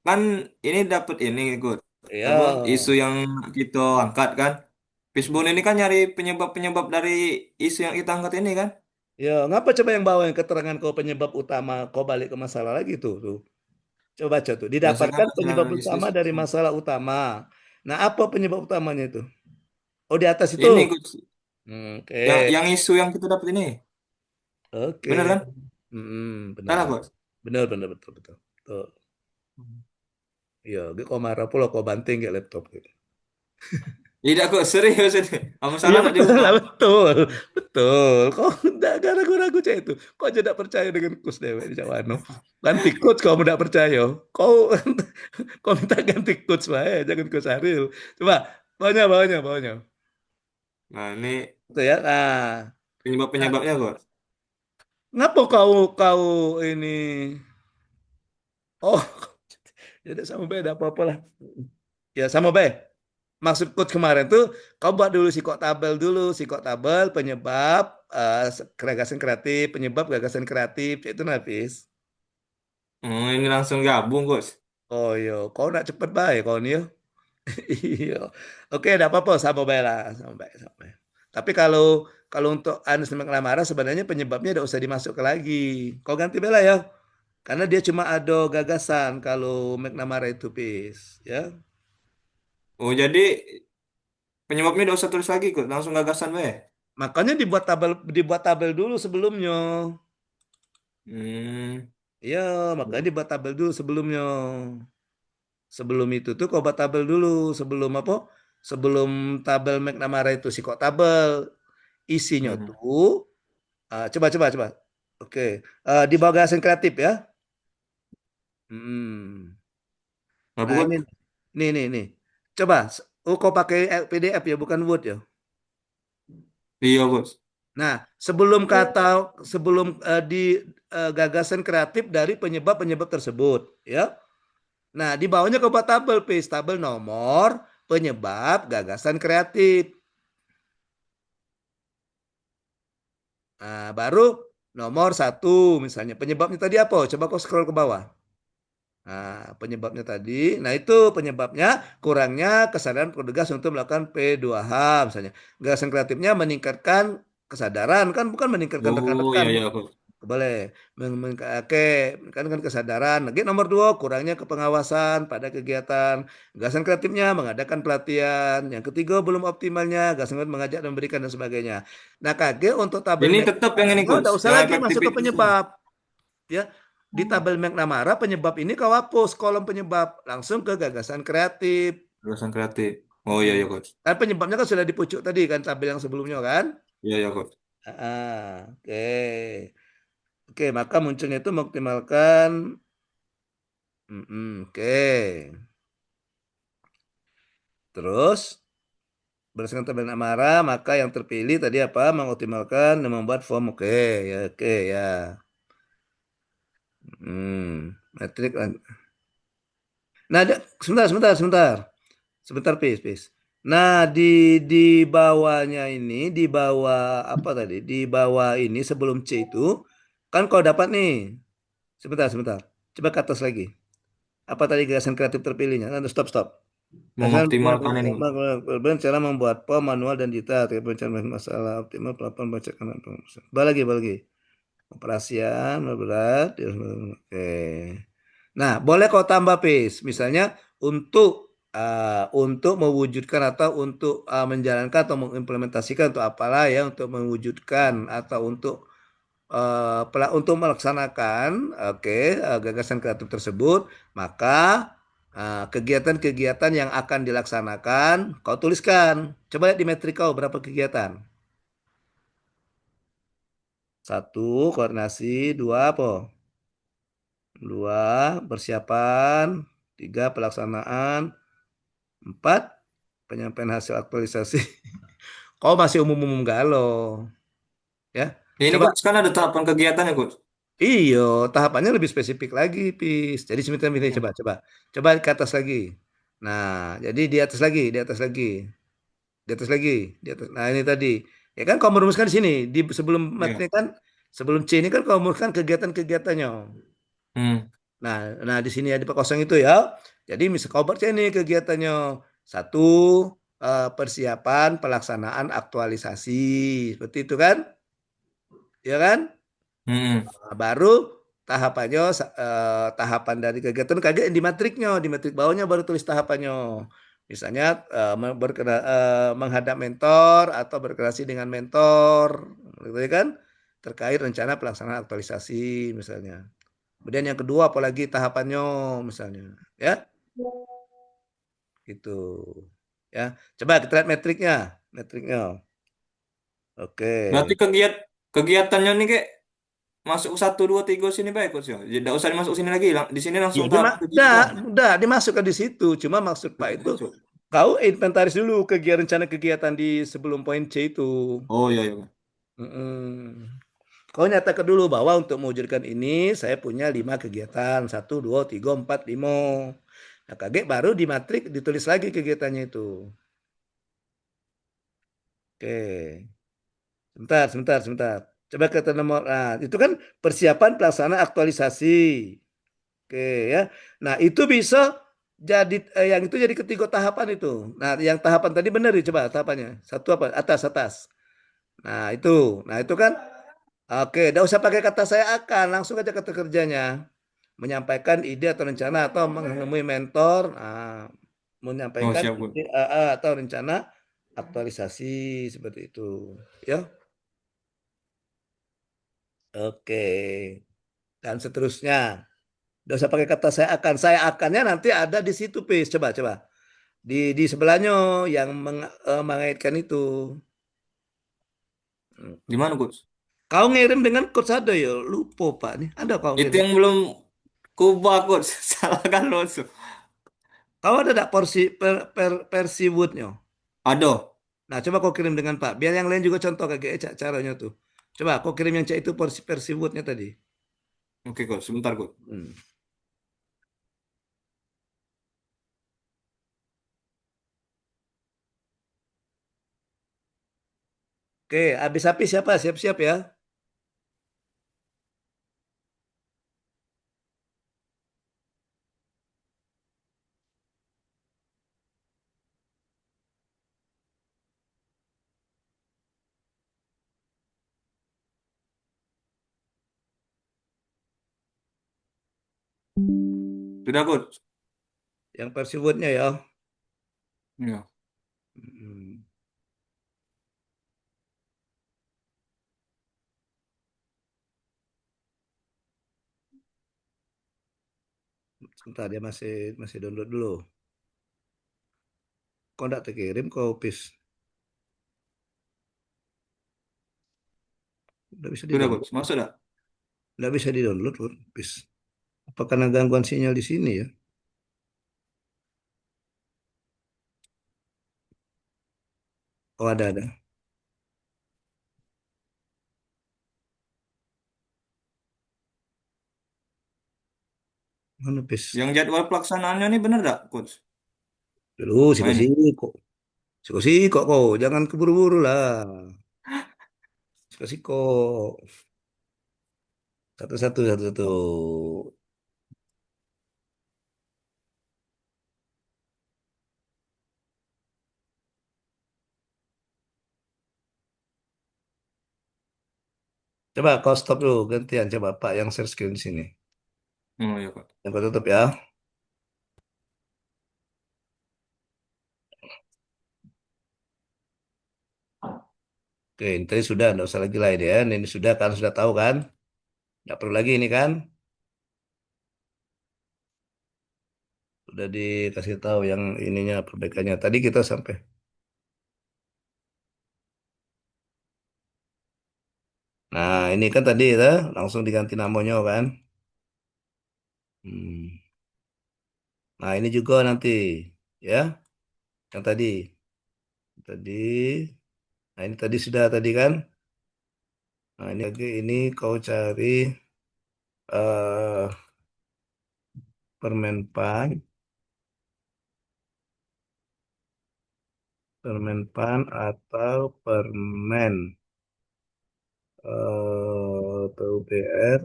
kan ini dapat ini, coach. Apa Ya, isu yang kita angkat kan? Fishbone ini kan nyari penyebab-penyebab dari isu yang kita angkat ini kan? ya. Ngapa coba yang bawa yang keterangan kau penyebab utama? Kau balik ke masalah lagi tuh. Coba baca tuh. Biasanya kan Didapatkan hasil penyebab analisis. utama dari masalah utama. Nah, apa penyebab utamanya itu? Oh, di atas itu. Ini, coach. Oke. Yang isu yang kita dapat ini. Oke. Bener kan? Salah, Benar. coach. Benar, betul. Tuh. Iya, gue kok marah pula kok banting kayak laptop gitu. Tidak, kok serius ini. Kamu Iya salah nak betul diubah. lah, betul. Kok enggak ragu-ragu cah itu. Kok aja tidak percaya dengan coach dewek di Cawano. Ganti coach kamu tidak percaya. Kau minta ganti coach wae, jangan coach Ariel. Coba bawahnya. Nah, ini Itu ya. Nah, penyebab-penyebabnya, coach. ngapa kau ini? Oh, jadi sama beda apa-apa lah. Ya sama baik. Maksud coach kemarin tuh kau buat dulu psikok tabel penyebab gagasan kreatif, penyebab gagasan kreatif itu nafis. Oh, ini langsung gabung, coach. Oh iya, kau nak cepet baik kau nih. Iya. Oke, enggak apa-apa sama baik lah, sama baik. Tapi kalau untuk Anies McNamara sebenarnya penyebabnya tidak usah dimasuk lagi. Kau ganti Bella ya. Karena dia cuma ada gagasan kalau McNamara itu pis, ya. Oh, jadi penyebabnya udah usah tulis lagi kok, langsung gagasan we. Makanya dibuat tabel dulu sebelumnya. Hmm. Iya, makanya dibuat tabel dulu sebelumnya. Sebelum itu tuh kau buat tabel dulu sebelum apa? Sebelum tabel McNamara itu sih kok tabel isinya Mhm. tuh coba. Oke, di bawah gagasan kreatif ya. Hmm. Apa Nah, kok? ini nih. Coba kau pakai PDF ya, bukan Word ya. Iya kok. Nah, sebelum di gagasan kreatif dari penyebab-penyebab tersebut, ya. Nah, di bawahnya kau buat tabel, tabel nomor penyebab gagasan kreatif. Nah, baru nomor 1 misalnya. Penyebabnya tadi apa? Coba kau scroll ke bawah. Nah, penyebabnya tadi. Nah, itu penyebabnya kurangnya kesadaran petugas untuk melakukan P2H misalnya. Gagasan kreatifnya meningkatkan kesadaran, kan bukan meningkatkan Oh, rekan-rekan. iya iya kok. Boleh. Oke, kan kesadaran. Lagi nomor 2, kurangnya kepengawasan pada kegiatan. Gagasan kreatifnya mengadakan pelatihan. Yang ketiga, belum optimalnya gagasan kreatif mengajak dan memberikan dan sebagainya. Nah, KG untuk tabel Ini tetap yang ini McNamara, kok, nggak usah yang lagi masuk ke efektivitas ini. penyebab. Ya, di tabel McNamara penyebab ini kau hapus kolom penyebab, langsung ke gagasan kreatif. Gagasan kreatif. Oh iya Mm-mm. iya kok. Kan penyebabnya kan sudah di pucuk tadi kan tabel yang sebelumnya kan. Iya iya kok. Oke. Oke, maka munculnya itu mengoptimalkan. Oke. Terus berdasarkan tabel amarah, maka yang terpilih tadi apa? Mengoptimalkan dan membuat form. Oke, ya, oke ya. Metrik. Nah, sebentar, Pis. Nah, di bawahnya ini, di bawah apa tadi? Di bawah ini sebelum C itu kan kau dapat nih. Sebentar. Coba ke atas lagi. Apa tadi gagasan kreatif terpilihnya? Nah, stop. Mengoptimalkan ini. Cara membuat POM manual dan digital, pencarian masalah optimal pelaporan bacakan. Balik lagi. Operasian berat. Oke. Nah, boleh kau tambah Pis. Misalnya untuk mewujudkan atau untuk menjalankan atau mengimplementasikan untuk apalah ya, untuk mewujudkan atau untuk melaksanakan gagasan kreatif tersebut, maka kegiatan-kegiatan yang akan dilaksanakan kau tuliskan. Coba lihat di metrik kau berapa kegiatan. 1, koordinasi. 2, apa? 2, persiapan. 3, pelaksanaan. 4, penyampaian hasil aktualisasi. Kau masih umum-umum galau. Ya. Ini Coba. kok sekarang ada tahapan kegiatannya kok. Iyo, tahapannya lebih spesifik lagi, Pis. Jadi sebentar ini Hmm. coba ke atas lagi. Nah, jadi di atas lagi. Nah, ini tadi. Ya kan kau merumuskan di sini, di sebelum Iya. materi kan, sebelum C ini kan kau merumuskan kegiatan-kegiatannya. Hmm. Nah, di sini ada kosong itu ya. Jadi misal kau baca ini kegiatannya. 1, persiapan pelaksanaan aktualisasi. Seperti itu kan? Ya kan? Hmm. Nah, baru tahapannya tahapan dari kegiatan kaget di matriknya, di matrik bawahnya baru tulis tahapannya. Misalnya menghadap mentor atau berkreasi dengan mentor, gitu ya kan? Terkait rencana pelaksanaan aktualisasi misalnya. Kemudian yang kedua apalagi tahapannya misalnya, ya, gitu. Ya, coba kita lihat metriknya. Oke. Berarti kegiatannya nih kayak masuk 1, 2, 3 sini baik kok sih. Tidak usah dimasuk sini lagi. Di sini Ya, langsung tahap kegiatan. udah dimasukkan di situ. Cuma maksud Pak itu Masuk. kau inventaris dulu rencana kegiatan di sebelum poin C itu. Oh iya iya. Mm-mm. Kau nyatakan dulu bahwa untuk mewujudkan ini saya punya 5 kegiatan. 1, 2, 3, 4, 5. Nah, kaget baru di matrik ditulis lagi kegiatannya itu. Oke. Sebentar. Coba kata nomor. Nah, itu kan persiapan pelaksanaan aktualisasi. Oke ya. Nah, itu bisa jadi yang itu jadi ketiga tahapan itu. Nah, yang tahapan tadi benar ya, coba tahapannya. 1 apa? Atas. Nah, itu. Nah, itu kan oke, tidak usah pakai kata saya akan, langsung aja kata kerjanya. Menyampaikan ide atau rencana atau menemui mentor, Oh, menyampaikan siap, ide Coach. atau rencana aktualisasi seperti itu. Ya, oke. Dan seterusnya. Tidak usah pakai kata saya akan. Saya akannya nanti ada di situ, Pis. Coba, coba. Di sebelahnya yang mengaitkan itu. Hmm. Gimana, Coach? Kau ngirim dengan coach ada ya? Lupa, Pak. Nih, ada kau Itu ngirim. yang belum kubah, Coach. Salah kan, Coach? Kau ada tak versi Woodnya? Ada. Nah, coba kau kirim dengan Pak. Biar yang lain juga contoh kayak caranya tuh. Coba kau kirim yang cek itu versi Woodnya tadi. Oke, Coach. Sebentar, Coach. Hmm. Oke, habis-habis siapa? Siap-siap ya. Sudah, Coach. Yang versi Woodnya ya. Ya. Hmm. Sebentar dia masih download dulu. Kau tidak terkirim kau Pis. Tidak bisa Sudah, di-download. Coach. Masuk dah. Tidak bisa di-download, Pis. Apa karena gangguan sinyal di sini ya? Oh, ada. Mana Pis? Yang jadwal pelaksanaannya ini bener dak, Coach? Dulu Oh, ini. siko-siko. Siko-siko kau, jangan keburu-buru lah. Siko-siko. Satu-satu, satu-satu. Coba kau stop dulu, gantian. Coba Pak yang share screen di sini. Oh, ya, Coach. Yang kau tutup ya. Oke, ini tadi sudah, nggak usah lagi lain ya. Ini sudah kan, sudah tahu kan? Nggak perlu lagi ini kan? Sudah dikasih tahu yang ininya perbaikannya. Tadi kita sampai. Nah, ini kan tadi ya, langsung diganti namanya kan? Hmm. Nah, ini juga nanti ya, yang tadi. Tadi, nah ini tadi sudah tadi kan? Nah, ini lagi ini kau cari eh permenpan, permenpan atau permen PUPR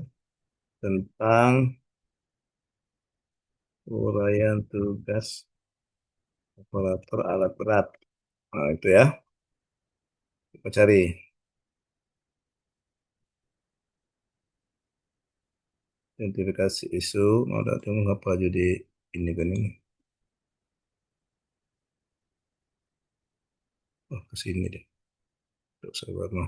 tentang uraian tugas operator alat berat. Nah, itu ya. Kita cari. Identifikasi isu, mau datang apa jadi ini kan ini. Oh, ke sini deh. Tidak usah warna.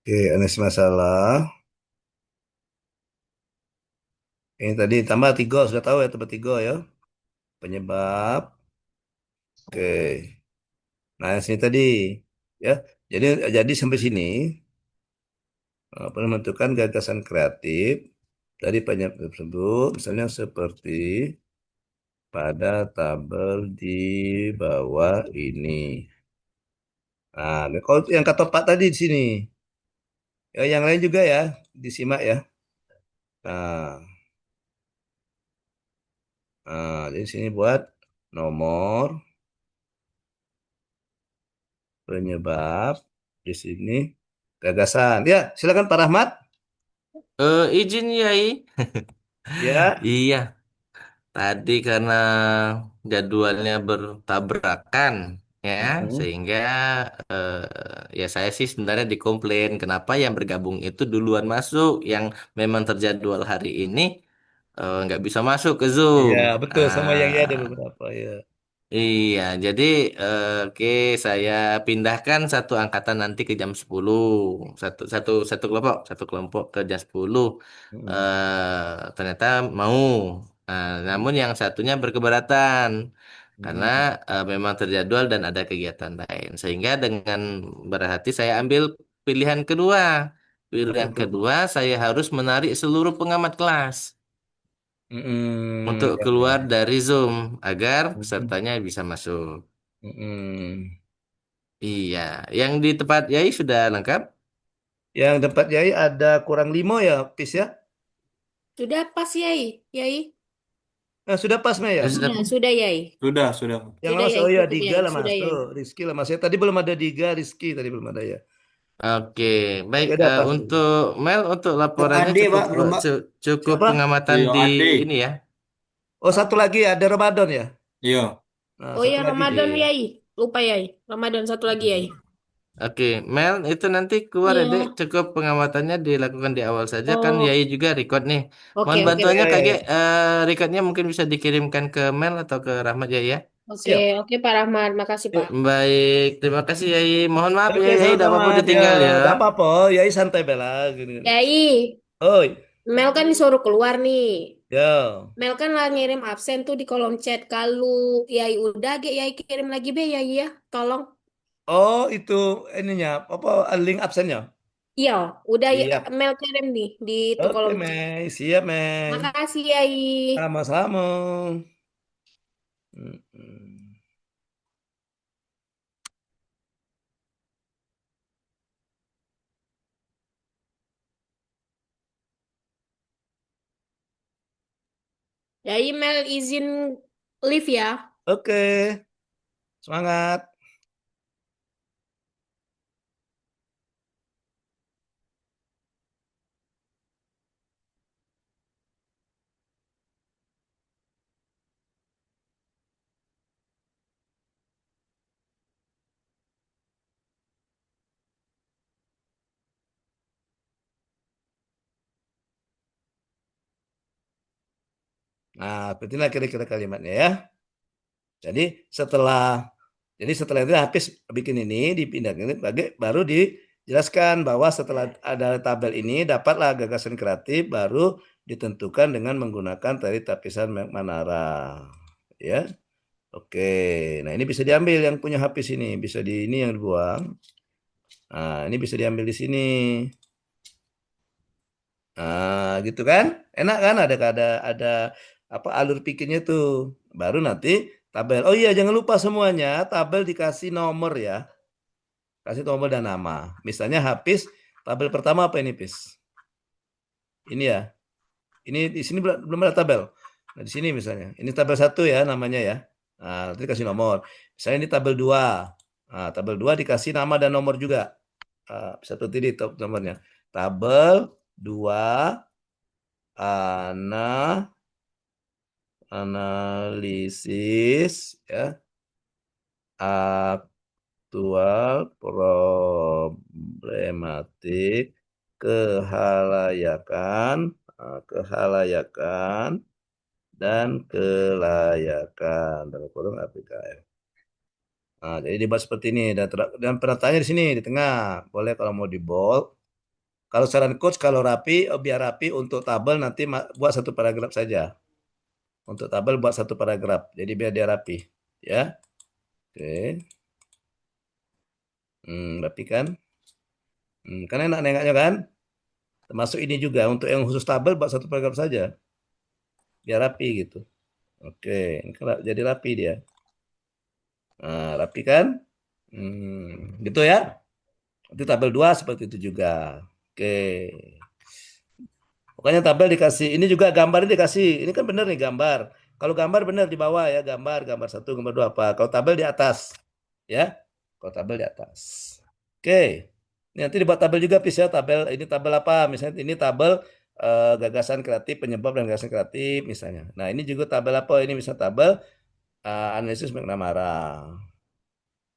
Oke, analisis masalah. Ini tadi tambah tiga, sudah tahu ya tambah tiga ya. Penyebab. Oke. Nah, sini tadi ya. Jadi sampai sini menentukan gagasan kreatif dari penyebab tersebut, misalnya seperti pada tabel di bawah ini. Nah, kalau yang kata Pak tadi di sini, ya, yang lain juga ya, disimak ya. Nah, di sini buat nomor penyebab, di sini gagasan. Ya, silakan Pak Rahmat. Izin Yai. Ya, Iya. tadi karena jadwalnya bertabrakan ya, Mm-mm. sehingga ya saya sih sebenarnya dikomplain kenapa yang bergabung itu duluan masuk, yang memang terjadwal hari ini nggak bisa masuk ke Iya, Zoom. betul. Sama yang ya ada Ah, beberapa ya. iya, jadi oke, saya pindahkan satu angkatan nanti ke jam 10. Satu satu satu kelompok ke jam 10. Mm-mm. Ternyata mau. Namun yang satunya berkeberatan karena Mm-mm. memang terjadwal dan ada kegiatan lain. Sehingga dengan berhati saya ambil pilihan kedua. Apa Pilihan tuh? kedua, saya harus menarik seluruh pengamat kelas Mm-mm. untuk Ya, keluar ya. dari Zoom agar Mm-mm. pesertanya bisa masuk. Mm-mm. Iya, yang di tempat Yai sudah lengkap. Yang tempat Yai ada kurang 5 ya, Pis ya? Sudah pas, Yai. Yai. Sudah pas, Mei ya? Sudah. Sudah, Yai. Sudah. Yang Sudah, Mas, Yai. oh ya, Cukup, Diga Yai. lah Sudah, masuk, Yai. Rizky lah masuk. Tadi belum ada Diga, Rizky tadi belum ada ya. Oke, baik. Tapi ada pas. Untuk Mel, untuk Yo, laporannya Ade, cukup Pak, belum, Pak. cukup Siapa? pengamatan Yo, di Ade. ini ya. Oh, satu lagi ada Ramadan ya. Iya. Nah, Oh satu ya, lagi. Ramadan, Iya. Yai. Lupa, Yai. Ramadan satu lagi, Yai. Oke, Mel, itu nanti keluar ya, Dek. Iya. Cukup pengamatannya dilakukan di awal saja. Kan Oh, Yai juga record nih. oke, Mohon oke. bantuannya Ya, ya, KG, ya. recordnya mungkin bisa dikirimkan ke Mel atau ke Rahmat Yai ya. Oke, Siap. oke, Pak Rahmat. Makasih, Pak. Yuk. Baik, terima kasih Yai. Mohon maaf ya, Oke, Yai, tidak sama-sama. apa-apa Ya, ditinggal ya. enggak apa-apa. Yai santai bela gini. Yai, Oi, Mel kan disuruh keluar nih. ya. Mel kan lah ngirim absen tuh di kolom chat. Kalau Yai udah, Yai kirim lagi be, Yai ya. Tolong. Oh, itu ininya apa link absennya? Iya, udah Siap. Mel kirim nih di itu Oke, kolom chat. Mei. Siap, Mei. Makasih, Yai. Sama-sama. Mm-mm. Yai, Mel izin live ya. Oke, semangat. Nah, itulah kira-kira kalimatnya ya. Jadi setelah setelah itu habis bikin ini dipindahkan baru dijelaskan bahwa setelah ada tabel ini dapatlah gagasan kreatif baru ditentukan dengan menggunakan tadi tapisan Manara. Ya. Oke. Nah, ini bisa diambil yang punya habis ini, bisa di ini yang dibuang. Nah, ini bisa diambil di sini. Nah, gitu kan? Enak kan? Ada apa alur pikirnya tuh. Baru nanti tabel. Oh iya, jangan lupa semuanya tabel dikasih nomor ya. Kasih nomor dan nama. Misalnya Hafiz, tabel pertama apa ini, Pis? Ini ya. Ini di sini belum ada tabel. Nah, di sini misalnya. Ini tabel 1 ya namanya ya. Nah, nanti kasih nomor. Misalnya ini tabel 2. Nah, tabel 2 dikasih nama dan nomor juga. Satu titik nomornya. Tabel 2 analisis ya aktual problematik kehalayakan kehalayakan dan kelayakan dalam kurung APKM. Nah, jadi dibuat seperti ini dan penataannya di sini di tengah. Boleh kalau mau di bold. Kalau saran coach kalau rapi, biar rapi untuk tabel nanti buat satu paragraf saja. Untuk tabel buat satu paragraf. Jadi biar dia rapi, ya. Oke. Rapi kan? Kan enak nengoknya kan? Termasuk ini juga untuk yang khusus tabel buat satu paragraf saja. Biar rapi gitu. Oke, ini kan jadi rapi dia. Nah, rapi kan? Gitu ya. Nanti tabel 2 seperti itu juga. Oke. Pokoknya tabel dikasih, ini juga gambarnya dikasih. Ini kan benar nih gambar. Kalau gambar benar di bawah ya, gambar 1, gambar 2 apa. Kalau tabel di atas. Ya. Kalau tabel di atas. Oke. Ini nanti dibuat tabel juga Pis ya, tabel ini tabel apa? Misalnya ini tabel gagasan kreatif, penyebab dan gagasan kreatif misalnya. Nah, ini juga tabel apa? Ini misal tabel analisis McNamara.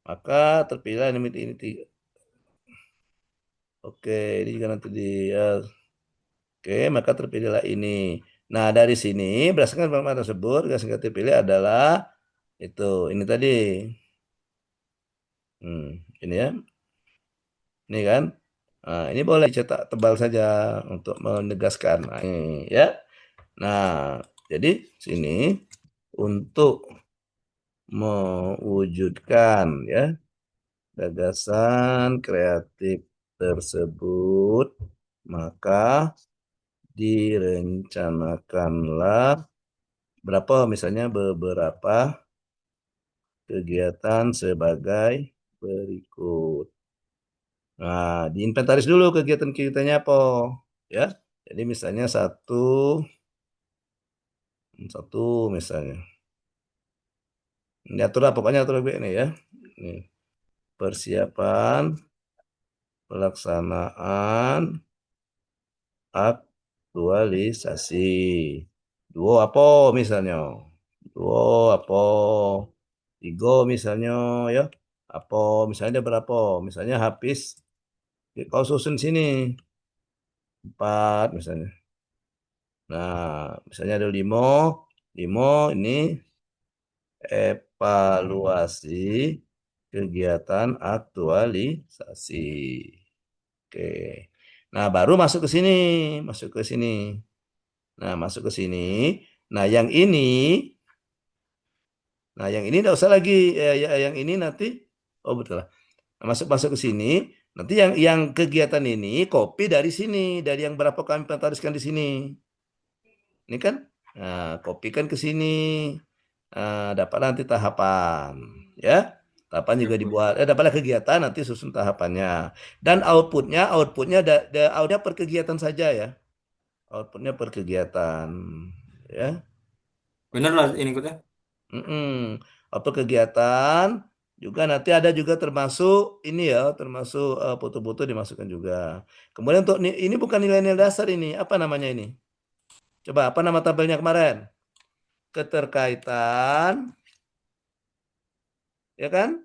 Maka terpilih ini tiga. Oke, ini juga nanti oke, maka terpilihlah ini. Nah, dari sini berdasarkan pengalaman tersebut, gagasan yang terpilih adalah ini tadi. Ini ya. Ini kan. Nah, ini boleh cetak tebal saja untuk menegaskan. Nah, ini ya. Nah, jadi sini untuk mewujudkan ya gagasan kreatif tersebut, maka direncanakanlah misalnya beberapa kegiatan sebagai berikut. Nah, diinventaris dulu kegiatan-kegiatannya apa, ya. Jadi misalnya satu misalnya. Ini atur pokoknya atur ini ya. Ini persiapan pelaksanaan aktualisasi. Duo apa misalnya? Duo apa? Tiga misalnya ya. Apa misalnya ada berapa? Misalnya habis kau susun sini 4 misalnya. Nah, misalnya ada 5 ini evaluasi kegiatan aktualisasi. Oke. Nah, baru masuk ke sini, Nah, masuk ke sini. Nah, yang ini enggak usah lagi yang ini nanti betul lah. Nah, masuk ke sini. Nanti yang kegiatan ini copy dari sini, dari yang berapa kami inventariskan di sini. Ini kan, nah, kopikan ke sini. Dapat nanti tahapan, ya. Tahapan juga dibuat, dapatlah kegiatan, nanti susun tahapannya. Dan outputnya per kegiatan saja ya. Outputnya per kegiatan, ya. Bener lah ini ikutnya. Output kegiatan juga nanti ada juga termasuk ini ya, termasuk foto-foto dimasukkan juga. Kemudian untuk ini bukan nilai-nilai dasar ini, apa namanya ini? Coba apa nama tabelnya kemarin? Keterkaitan, ya kan?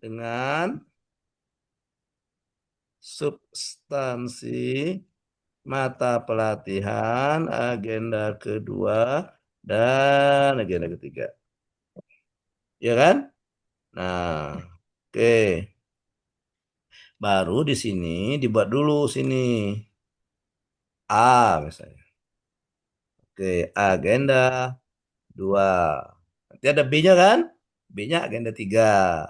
Dengan substansi mata pelatihan, agenda kedua, dan agenda ketiga. Ya kan? Nah, oke. Baru di sini dibuat dulu sini. A misalnya. Oke, agenda 2. Nanti ada B-nya kan? B-nya agenda 3.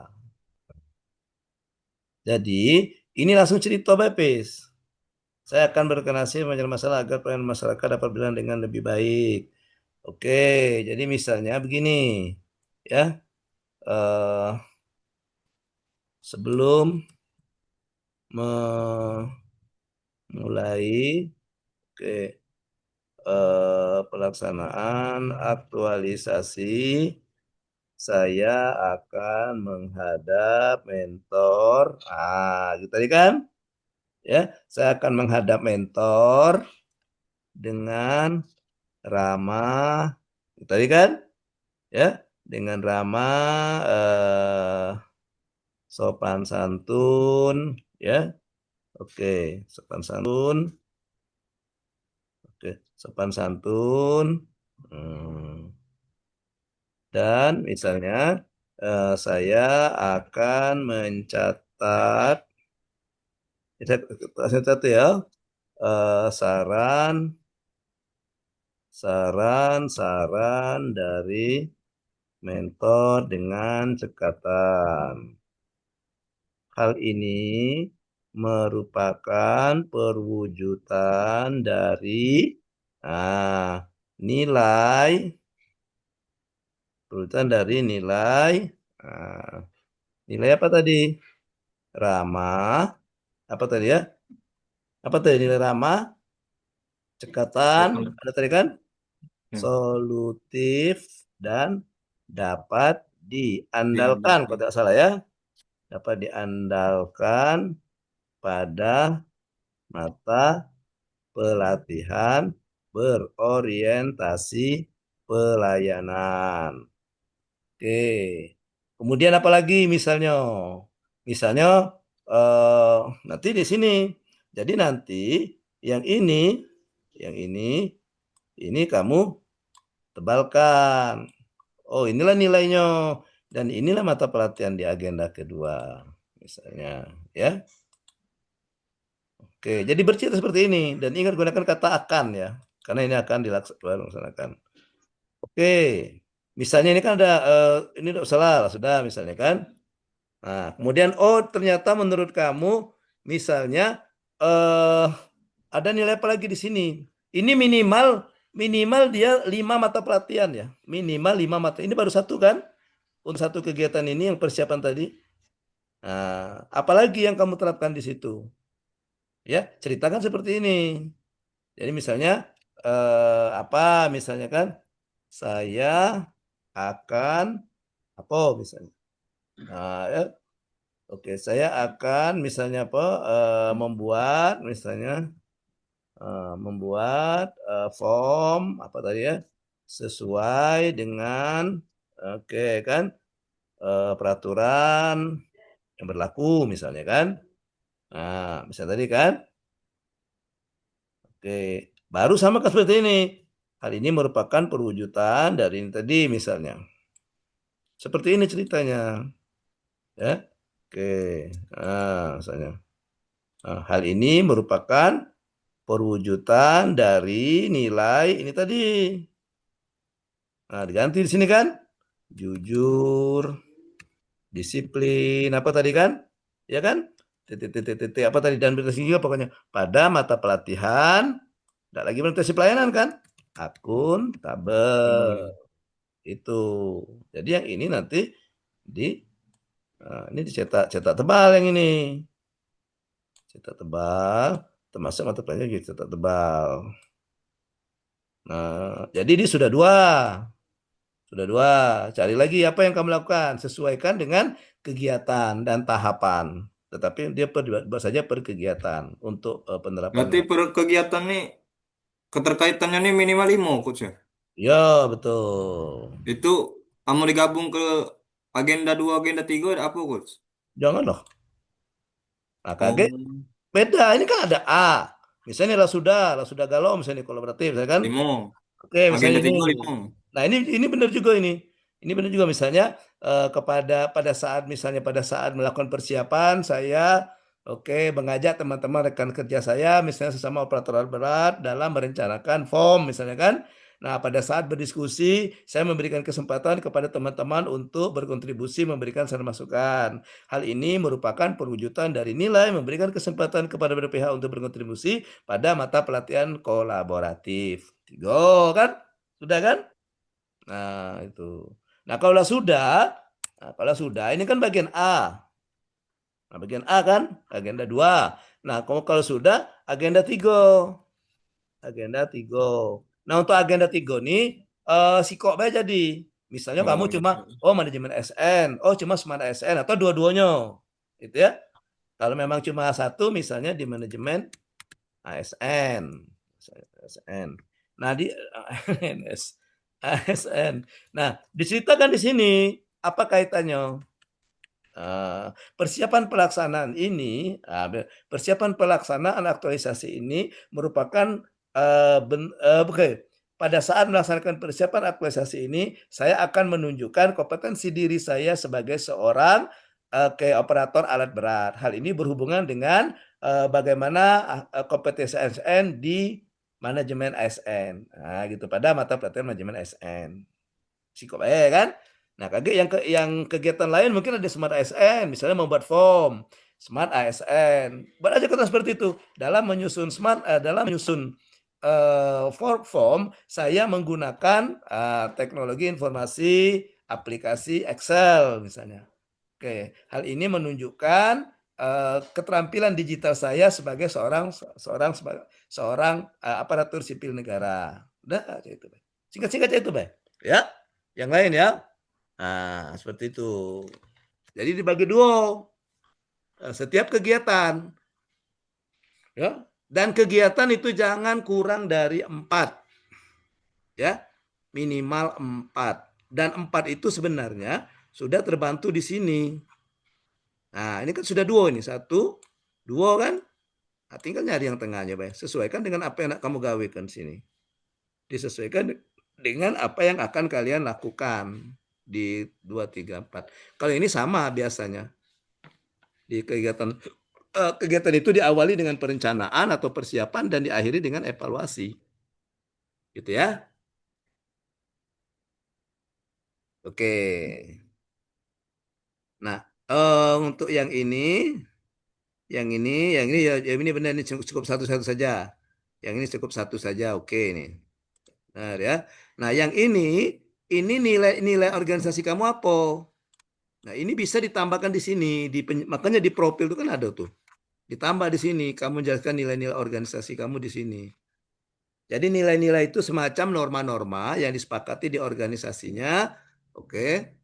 Jadi, ini langsung cerita Bepis. Saya akan berkoordinasi mengenai masalah agar pelayanan masyarakat dapat berjalan dengan lebih baik. Oke, jadi misalnya begini, ya. Sebelum memulai pelaksanaan aktualisasi, saya akan menghadap mentor. Gitu tadi kan? Ya, saya akan menghadap mentor dengan ramah. Gitu tadi kan? Ya, dengan ramah sopan santun, ya. Oke, sopan santun. Oke, sopan santun. Dan misalnya saya akan mencatat ya saran dari mentor dengan cekatan. Hal ini merupakan perwujudan dari nilai nilai apa tadi? Ramah. Apa tadi ya? Apa tadi nilai ramah? Cekatan. Ada tadi kan? Solutif dan dapat diandalkan. Kalau tidak salah ya. Dapat diandalkan pada mata pelatihan berorientasi pelayanan. Oke. Kemudian apa lagi misalnya? Misalnya nanti di sini. Jadi nanti yang ini kamu tebalkan. Oh, inilah nilainya dan inilah mata pelatihan di agenda kedua, misalnya, ya. Oke, jadi bercerita seperti ini dan ingat gunakan kata akan ya, karena ini akan dilaksanakan. Oke, misalnya ini kan ada ini tidak salah sudah misalnya kan. Nah, kemudian oh ternyata menurut kamu misalnya ada nilai apa lagi di sini? Ini minimal dia 5 mata pelatihan ya. Minimal 5 mata. Ini baru satu kan? Untuk satu kegiatan ini yang persiapan tadi. Nah, apalagi yang kamu terapkan di situ? Ya, ceritakan seperti ini. Jadi misalnya apa misalnya kan? Saya akan apa misalnya? Nah, ya. Oke, saya akan misalnya apa? Membuat misalnya form apa tadi ya? Sesuai dengan oke kan? Peraturan yang berlaku misalnya kan. Nah, misalnya tadi kan. Oke, baru sama kan seperti ini. Hal ini merupakan perwujudan dari ini tadi misalnya. Seperti ini ceritanya. Ya. Oke. Nah, misalnya. Nah, hal ini merupakan perwujudan dari nilai ini tadi. Nah, diganti di sini kan? Jujur, disiplin, apa tadi kan? Ya kan? Titik apa tadi dan berarti juga pokoknya pada mata pelatihan tidak lagi berorientasi pelayanan kan? Akuntabel. Itu. Jadi yang ini nanti ini cetak tebal yang ini. Cetak tebal, termasuk mata pelajaran juga cetak tebal. Nah, jadi ini sudah dua. Sudah dua. Cari lagi apa yang kamu lakukan. Sesuaikan dengan kegiatan dan tahapan. Tetapi dia buat saja per kegiatan untuk Berarti penerapan. per kegiatan nih keterkaitannya nih minimal 5 coach ya. Ya, betul. Itu kamu digabung ke agenda 2, agenda 3 ada apa coach? Janganlah. Nah, Oh, kaget. Beda. Ini kan ada A. Misalnya lah sudah galau misalnya kolaboratif, misalnya kan? 5. Oke, misalnya Agenda ini. 3 5. Nah, ini benar juga ini. Ini benar juga misalnya pada saat melakukan persiapan saya mengajak teman-teman rekan kerja saya misalnya sesama operator alat berat dalam merencanakan form misalnya kan. Nah, pada saat berdiskusi saya memberikan kesempatan kepada teman-teman untuk berkontribusi memberikan saran masukan. Hal ini merupakan perwujudan dari nilai memberikan kesempatan kepada beberapa pihak untuk berkontribusi pada mata pelatihan kolaboratif. Tiga kan? Sudah kan? Nah, itu. Nah, kalau sudah, ini kan bagian A. Nah, bagian A kan, agenda 2. Nah, kalau sudah, agenda 3. Agenda 3. Nah, untuk agenda 3 ini, sikok baik jadi. Misalnya Oh, kamu cuma, manajemen SN, cuma Smart SN, atau dua-duanya. Gitu ya. Kalau memang cuma satu, misalnya di manajemen ASN. ASN. Nah, di ASN. Nah, diceritakan di sini apa kaitannya? Persiapan pelaksanaan aktualisasi ini merupakan pada saat melaksanakan persiapan aktualisasi ini, saya akan menunjukkan kompetensi diri saya sebagai seorang operator alat berat. Hal ini berhubungan dengan bagaimana kompetensi ASN di manajemen ASN. Nah, gitu pada mata pelatihan manajemen ASN. Sikop kan? Nah, yang kegiatan lain mungkin ada Smart ASN, misalnya membuat form, Smart ASN. Buat aja kata seperti itu. Dalam menyusun form, saya menggunakan teknologi informasi aplikasi Excel misalnya. Oke, hal ini menunjukkan keterampilan digital saya sebagai seorang aparatur sipil negara. Udah aja itu, Bay. Singkat-singkat aja itu, Bay. Ya. Yang lain ya. Nah, seperti itu. Jadi dibagi dua. Setiap kegiatan. Ya. Dan kegiatan itu jangan kurang dari 4. Ya, minimal 4. Dan 4 itu sebenarnya sudah terbantu di sini. Nah, ini kan sudah duo ini. 1, 2 kan? Nah, tinggal nyari yang tengahnya, Bay. Sesuaikan dengan apa yang nak kamu gawekan sini. Disesuaikan dengan apa yang akan kalian lakukan di 2, 3, 4. Kalau ini sama biasanya. Di kegiatan itu diawali dengan perencanaan atau persiapan dan diakhiri dengan evaluasi. Gitu ya. Oke. Nah, untuk yang ini ya, yang ini benar, ini cukup satu saja. Yang ini cukup satu saja, oke nih. Nah, ya. Nah, yang ini nilai organisasi kamu apa? Nah, ini bisa ditambahkan di sini, makanya di profil itu kan ada tuh. Ditambah di sini, kamu jelaskan nilai-nilai organisasi kamu di sini. Jadi nilai-nilai itu semacam norma-norma yang disepakati di organisasinya, oke.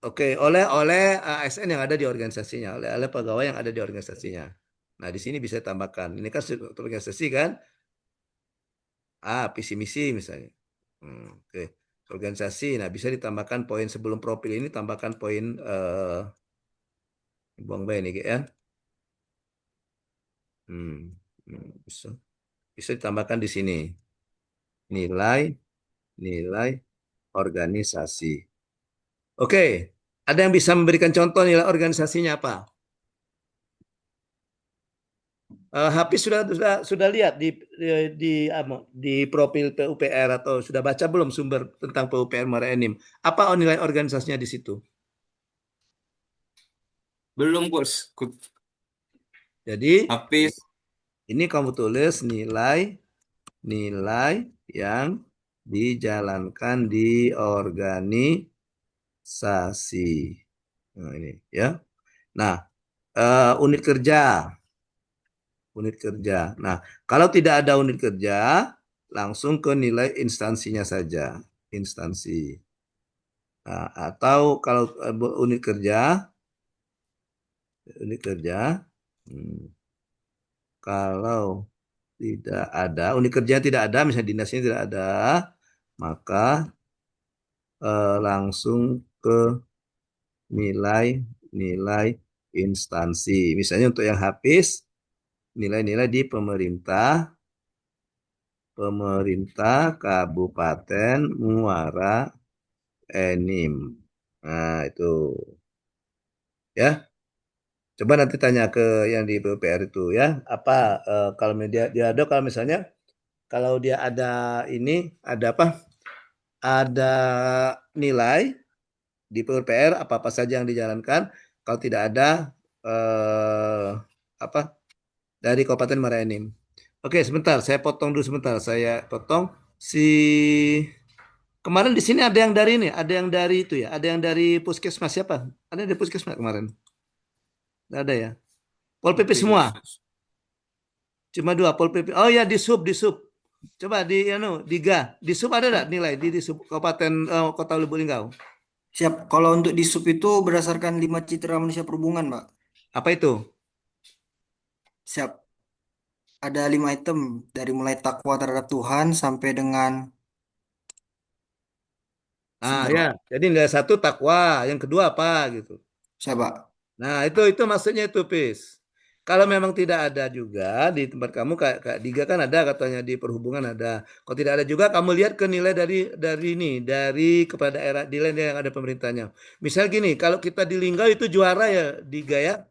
Oke, oleh ASN yang ada di organisasinya, oleh pegawai yang ada di organisasinya. Nah, di sini bisa tambahkan. Ini kan struktur organisasi kan? Visi misi misalnya. Oke. Organisasi. Nah, bisa ditambahkan poin sebelum profil ini, tambahkan poin buang bayi nih ya. Bisa. Bisa ditambahkan di sini. Nilai organisasi. Oke. Ada yang bisa memberikan contoh nilai organisasinya apa? Hafiz sudah lihat di profil PUPR atau sudah baca belum sumber tentang PUPR Muara Enim? Apa nilai organisasinya di situ? Belum, Coach. Jadi Habis ini kamu tulis nilai yang dijalankan di organisasi. Nah, ini ya. Nah, unit kerja. Nah, kalau tidak ada unit kerja, langsung ke nilai instansinya saja. Instansi. Nah, atau kalau unit kerja, kalau tidak ada, unit kerja tidak ada, misalnya dinasnya tidak ada, maka langsung ke nilai instansi. Misalnya untuk yang habis, nilai-nilai di pemerintah Kabupaten Muara Enim. Nah, itu. Ya. Coba nanti tanya ke yang di PUPR itu ya. Apa kalau dia ada, kalau misalnya kalau dia ada ini, ada apa? Ada nilai di PUPR apa-apa saja yang dijalankan. Kalau tidak ada apa dari Kabupaten Muara Enim. Oke, sebentar, saya potong dulu sebentar. Saya potong kemarin di sini ada yang dari ini, ada yang dari itu ya, ada yang dari Puskesmas siapa? Ada yang dari Puskesmas kemarin? Nggak ada ya? Pol PP semua? Cuma 2 Pol PP. Oh ya, di sub. Coba di di sub ada nggak nilai di sub Kabupaten Kota Lubuk Linggau? Siap. Kalau untuk di sub itu berdasarkan 5 citra manusia perhubungan, Pak. Apa itu? Siap. Ada 5 item dari mulai takwa terhadap Tuhan sampai dengan Ya. Jadi nilai 1 takwa, yang kedua apa gitu. Siap, Pak. Nah, itu maksudnya itu, Pis. Kalau memang tidak ada juga di tempat kamu, kayak Diga kan ada katanya di perhubungan ada. Kalau tidak ada juga, kamu lihat ke nilai dari kepala daerah di lain yang ada pemerintahnya. Misal gini, kalau kita di Linggau itu juara ya Diga ya.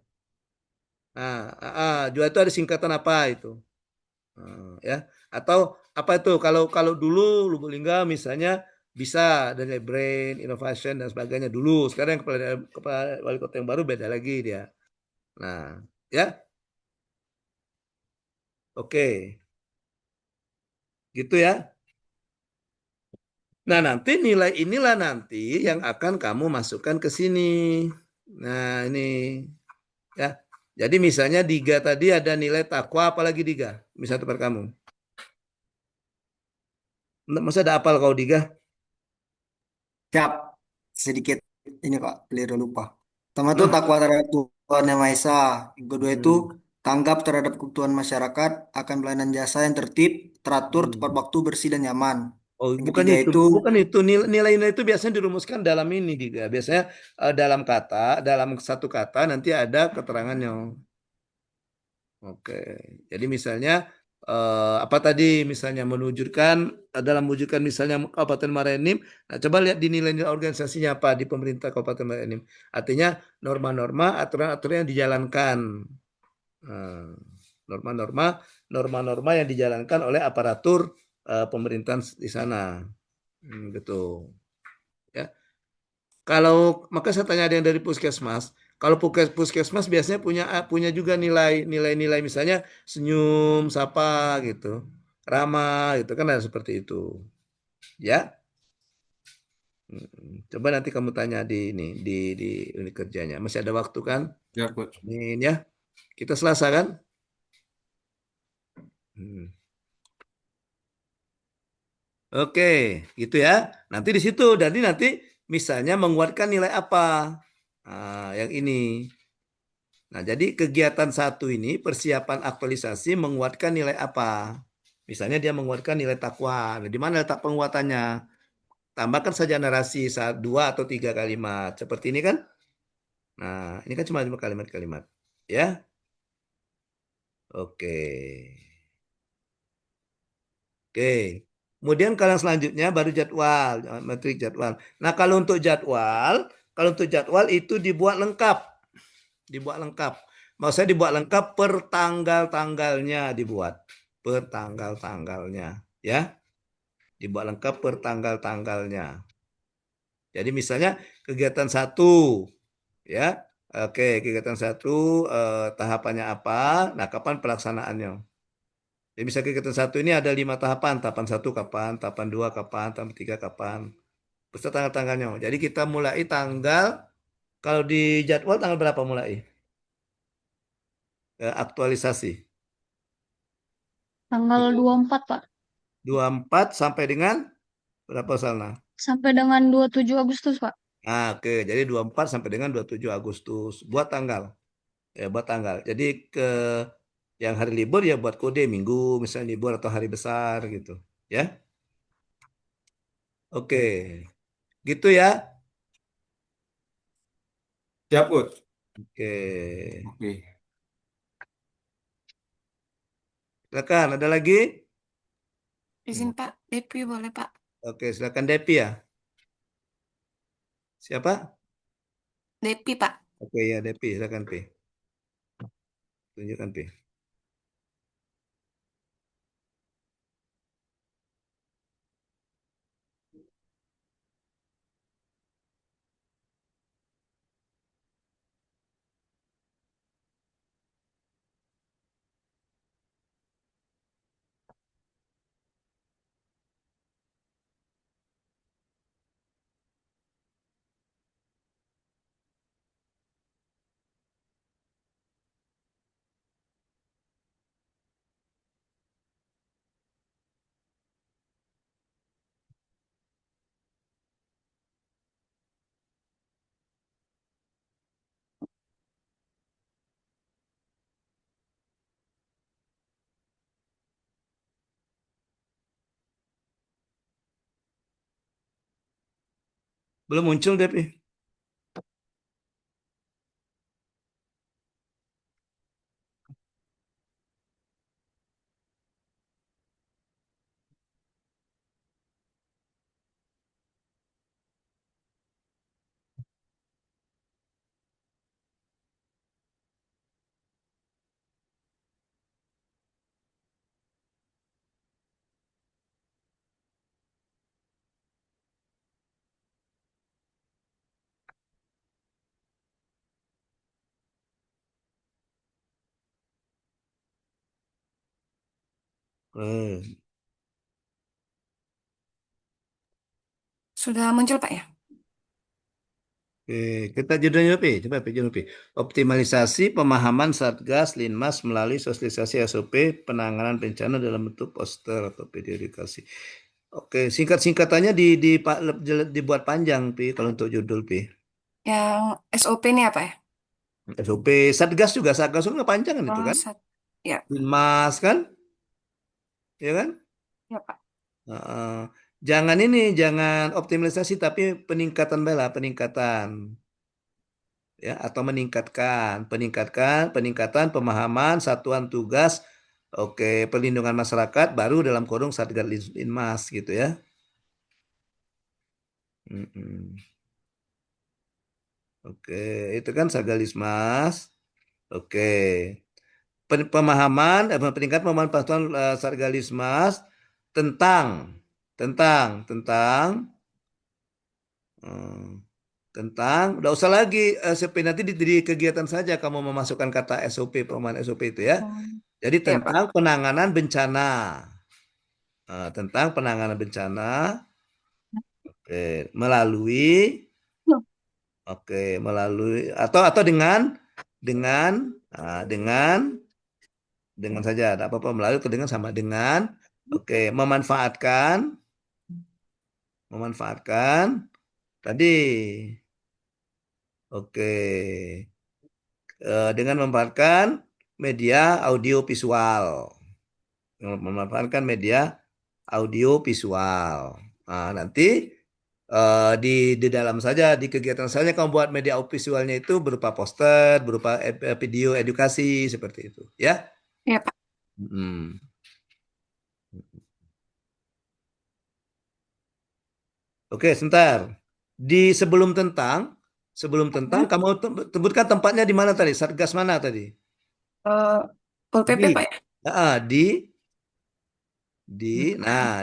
Juara itu ada singkatan apa itu? Ya, atau apa itu? Kalau dulu Lubuk Linggau misalnya bisa dari brain, innovation dan sebagainya dulu. Sekarang yang kepala wali kota yang baru beda lagi dia. Nah, ya. Oke. Gitu ya. Nah, nanti nilai inilah nanti yang akan kamu masukkan ke sini. Nah, ini ya. Jadi misalnya Diga tadi ada nilai takwa, apalagi Diga? Misalnya tempat kamu. Masa ada apal kau Diga? Siap. Sedikit ini, Pak, keliru lupa. Pertama itu takwa terhadap Tuhan Yang Maha Esa. Yang kedua itu tanggap terhadap kebutuhan masyarakat, akan pelayanan jasa yang tertib, teratur, tepat Hmm. waktu, bersih, dan nyaman. Oh, Yang bukan ketiga itu, itu bukan itu. Nilai-nilai itu biasanya dirumuskan dalam ini juga. Biasanya dalam satu kata nanti ada keterangannya. Oke, jadi misalnya apa tadi? Misalnya dalam mewujudkan misalnya Kabupaten Marenim. Nah, coba lihat di nilai-nilai organisasinya apa di pemerintah Kabupaten Marenim. Artinya norma-norma, aturan-aturan yang dijalankan. Nah, norma-norma, norma-norma yang dijalankan oleh aparatur pemerintahan di sana. Gitu. Ya. Maka saya tanya ada yang dari puskesmas. Kalau puskesmas biasanya punya juga nilai-nilai misalnya senyum, sapa gitu, ramah gitu kan ada seperti itu. Ya. Coba nanti kamu tanya di unit kerjanya. Masih ada waktu kan? Ya, Coach. Ini ya. Kita Selasa kan? Hmm. Oke, gitu ya. Nanti di situ, jadi nanti misalnya menguatkan nilai apa? Yang ini. Nah, jadi kegiatan satu ini persiapan aktualisasi menguatkan nilai apa? Misalnya dia menguatkan nilai takwa. Nah, di mana letak penguatannya? Tambahkan saja narasi dua atau tiga kalimat. Seperti ini kan? Nah, ini kan cuma kalimat-kalimat. Ya, oke. Oke. Kemudian kalau yang selanjutnya baru jadwal, metrik jadwal. Nah, kalau untuk jadwal itu dibuat lengkap. Dibuat lengkap. Maksudnya dibuat lengkap per tanggal-tanggalnya dibuat. Per tanggal-tanggalnya, ya. Dibuat lengkap per tanggal-tanggalnya. Jadi misalnya kegiatan satu, ya. Oke, kegiatan satu tahapannya apa? Nah, kapan pelaksanaannya? Jadi misalnya kegiatan satu ini ada 5 tahapan. Tahapan satu kapan, tahapan dua kapan, tahapan tiga kapan. Beserta tanggal-tanggalnya. Jadi kita mulai kalau di jadwal tanggal berapa mulai? Aktualisasi. Tanggal 24, Pak. 24 sampai dengan berapa sana? Sampai dengan 27 Agustus, Pak. Nah, oke. Jadi 24 sampai dengan 27 Agustus. Buat tanggal. Ya, buat tanggal. Jadi yang hari libur ya buat kode minggu misalnya libur atau hari besar gitu. Ya. Oke. Gitu ya. Siap, Coach. Oke. Oke. Silakan, ada lagi? Izin Pak, Depi boleh Pak? Oke, silakan Depi ya. Siapa? Depi Pak. Oke ya, Depi, silakan Pi. Tunjukkan Pi. Belum muncul Depi. Sudah muncul Pak ya? Oke, kita judulnya Pi. Coba Pi, judul Pi. Optimalisasi pemahaman Satgas Linmas melalui sosialisasi SOP penanganan bencana dalam bentuk poster atau video edukasi. Oke, singkatannya dibuat panjang Pi kalau untuk judul Pi. Yang SOP ini apa ya? SOP Satgas juga, Satgas kan kepanjangan itu Oh, kan. ya, Binmas kan, ya kan? ya Pak. Heeh. Jangan optimalisasi tapi peningkatan bela, peningkatan ya atau peningkatan pemahaman satuan tugas, oke, perlindungan masyarakat baru dalam kurung Satgas Linmas gitu ya. Mm-mm. Oke, itu kan Satgas Linmas. Oke. Peningkatan pemahaman pengetahuan Satgas Linmas tentang tentang eh, udah usah lagi SOP, nanti di kegiatan saja kamu memasukkan kata SOP, perumahan SOP itu ya. Jadi Ya Pak. tentang penanganan bencana. Tentang penanganan bencana melalui atau dengan ah, dengan saja ada apa-apa melalui atau dengan sama dengan memanfaatkan tadi dengan memanfaatkan media audio visual. Memanfaatkan media audio visual. Nah, nanti di dalam saja di kegiatan saja kamu buat media audio visualnya itu berupa poster, berupa video edukasi seperti itu, ya. Ya Pak. Hmm. Oke, sebentar. Sebelum tentang kamu sebutkan tempatnya di mana tadi? Satgas mana tadi? Pol PP Di, Pak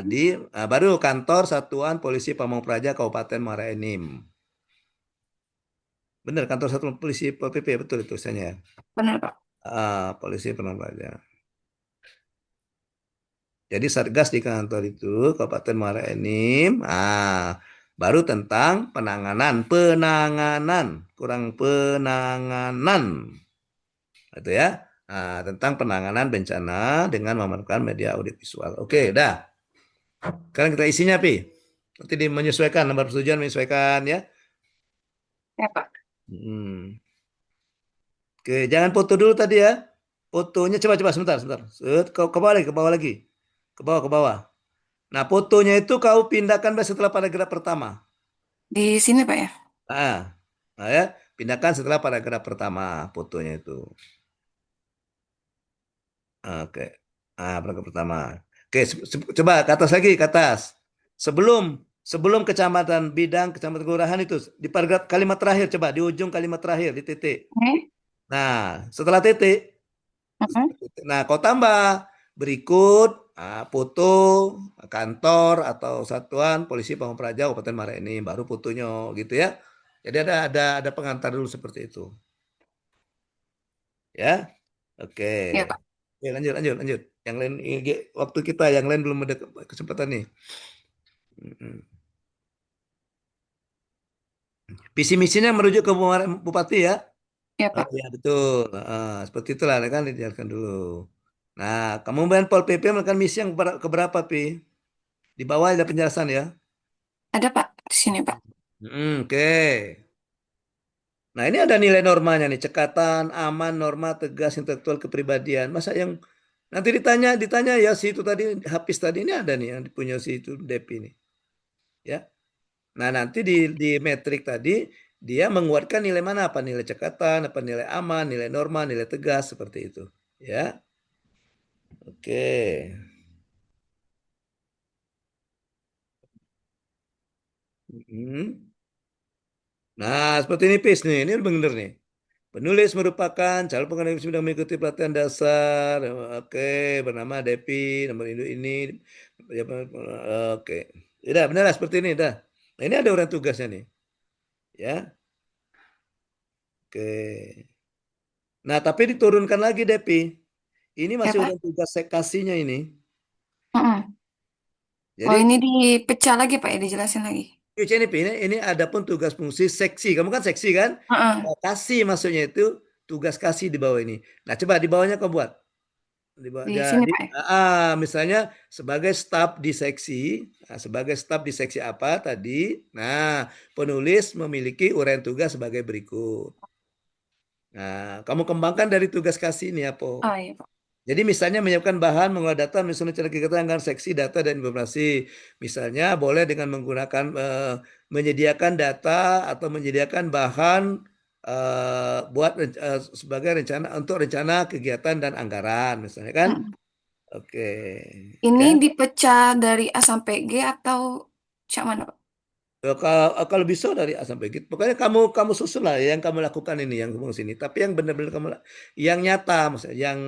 ya? baru kantor Satuan Polisi Pamong Praja Kabupaten Muara Enim. Benar, kantor Satuan Polisi Pol PP, betul itu tulisannya. Benar Pak. Polisi Pamong Praja. Jadi Satgas di kantor itu Kabupaten Muara Enim. Baru tentang penanganan, itu ya. Tentang penanganan bencana dengan memerlukan media audiovisual. Oke, dah. Sekarang kita isinya, Pi. Nanti menyesuaikan, nomor persetujuan menyesuaikan ya. Ya Pak. Oke, jangan foto dulu tadi ya. Fotonya coba sebentar. Ke bawah lagi. Ke bawah. Nah, fotonya itu kau pindahkan setelah paragraf pertama. Di sini Pak ya? Ya, pindahkan setelah paragraf pertama fotonya itu. Oke. Paragraf pertama. Oke, coba ke atas lagi, ke atas. Sebelum kecamatan bidang, kecamatan kelurahan itu di paragraf kalimat terakhir, coba di ujung kalimat terakhir di titik. Nah, setelah titik, nah kau tambah berikut foto kantor atau Satuan Polisi Pamong Praja Kabupaten Muara Enim, baru fotonya gitu ya. Jadi ada pengantar dulu seperti itu. Ya. Oke. Ya Pak. Oke, lanjut. Yang lain waktu kita yang lain belum ada kesempatan nih. Visi misinya merujuk ke Bupati ya. Ya Pak. Ya betul. Seperti itulah kan dijelaskan dulu. Nah, kamu Pol PP melakukan misi yang keberapa, Pi? Di bawah ada penjelasan ya. Ada Pak, di sini Pak. Oke. Nah, ini ada nilai normanya nih, cekatan, aman, norma, tegas, intelektual, kepribadian. Masa yang nanti ditanya ya si itu tadi, Hafiz tadi ini ada nih yang punya si itu Depi nih. Ya. Nah, nanti di metrik tadi dia menguatkan nilai mana? Apa nilai cekatan, apa nilai aman, nilai norma, nilai tegas seperti itu. Ya. Oke. Nah, seperti ini PIS nih. Ini benar nih. Penulis merupakan calon pengguna yang sudah mengikuti pelatihan dasar. Oke, bernama Depi, nomor induk ini. Oke. Udah, benar lah seperti ini, dah. Nah, ini ada orang tugasnya nih. Ya. Oke. Nah, tapi diturunkan lagi, Depi. Ini masih orang tugas sekasinya ini. Oh, ini dipecah lagi Pak ya, dijelasin lagi. Ini ada pun tugas fungsi seksi. Kamu kan seksi kan? Kasih maksudnya itu tugas kasih di bawah ini. Nah, coba di bawahnya kau buat. Di sini Pak ya? Misalnya sebagai staf di seksi, apa tadi? Nah, penulis memiliki uraian tugas sebagai berikut. Nah, kamu kembangkan dari tugas kasih ini apa? Oh iya Pak. Jadi misalnya menyiapkan bahan, mengolah data, misalnya cara kegiatan dengan seksi data dan informasi. Misalnya boleh dengan menggunakan menyediakan data atau menyediakan bahan sebagai rencana untuk rencana kegiatan dan anggaran, misalnya kan? Mm. Oke, Ini ya. dipecah dari A sampai G atau cak mana Pak? Kalau bisa dari A sampai G, pokoknya kamu susun lah yang kamu lakukan ini, yang kamu sini. Tapi yang benar-benar yang nyata, maksudnya yang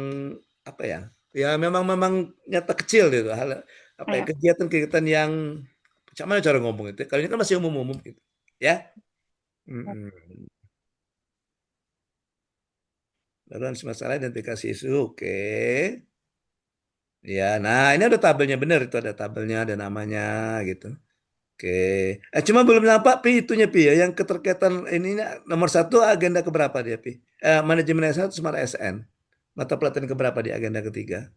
apa ya? Ya memang nyata kecil gitu, hal apa ya, Iya. kegiatan-kegiatan yang macam mana cara ngomong itu? Kalau ini kan masih umum-umum gitu, ya. Mm-mm. Lalu masalah identifikasi isu, oke. Ya, nah ini ada tabelnya benar, itu ada tabelnya, ada namanya gitu. Oke. Cuma belum nampak Pi itunya Pi ya, yang keterkaitan ininya nomor satu agenda keberapa dia Pi? Manajemen SN Smart SN. Mata pelajaran keberapa di agenda ketiga?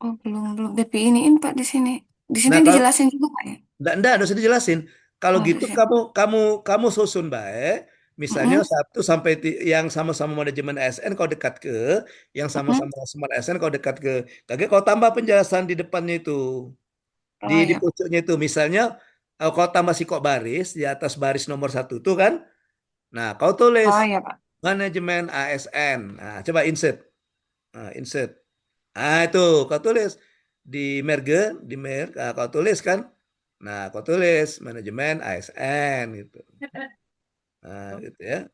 Oh belum DP iniin Pak di sini. Di sini Nah, kalau dijelasin juga Pak ya. enggak usah dijelasin. Kalau Oh udah gitu siap. kamu susun baik. Misalnya Mm-mm. satu sampai yang sama-sama manajemen ASN kau dekat ke, yang Mm-mm. sama-sama Smart ASN kau dekat ke. Kagak kau tambah penjelasan di depannya itu. Di Oh di iya Pak. pucuknya itu misalnya kau tambah si kok baris di atas baris nomor satu tuh kan. Nah, kau tulis Oh iya Pak. manajemen ASN. Nah, coba insert. Nah, insert. Nah, itu kau tulis di merge, kau tulis kan. Nah, kau tulis manajemen ASN gitu. Nah, gitu ya.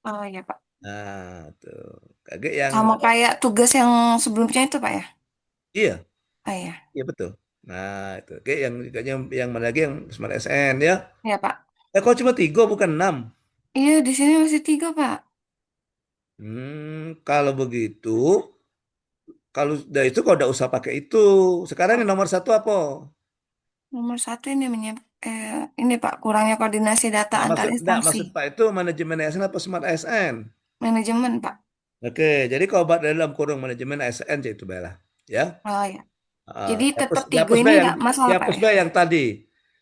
Oh iya Pak. Nah, tuh. Kaget yang Sama kayak tugas yang sebelumnya itu Pak ya. iya, Oh iya. iya betul. Nah, itu. Kayak yang mana lagi yang Smart ASN ya. Iya Pak. Kok cuma tiga bukan enam? Iya di sini masih 3 Pak. Kalau begitu, kalau dari itu kau udah usah pakai itu. Sekarang yang nomor satu apa? Nomor satu ini ini Pak kurangnya koordinasi data antar instansi. Maksud Pak itu manajemen ASN apa Smart ASN? Manajemen Pak. Oke, jadi kalau buat dalam kurung manajemen ASN itu Bella, ya. Oh iya. Jadi tetap 3 Dihapus ini Bella nggak masalah Pak ya. yang tadi.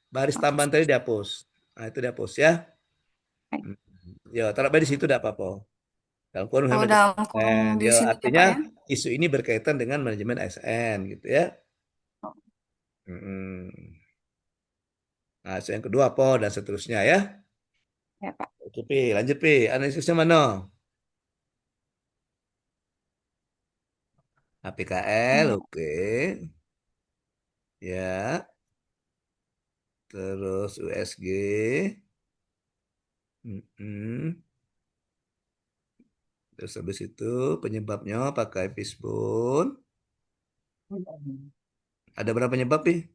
Baris Oke. tambahan tadi dihapus. Nah, itu dihapus ya. Baik. Hmm. Ya, taruh di situ tidak apa-apa. Dalam kurung Oh manajemen dalam kurung ASN. di Ya, sini ya artinya Pak ya. isu ini berkaitan dengan manajemen ASN gitu ya. Oh, Mm-mm. Nah, isu yang kedua apa dan seterusnya ya. ya Pak. Oke, Pi, lanjut Pi. Analisisnya mana? HPKL, Hmm. oke. Ya, terus USG. Mm-mm. Terus habis itu penyebabnya pakai fishbone. Ada berapa penyebab, Pi?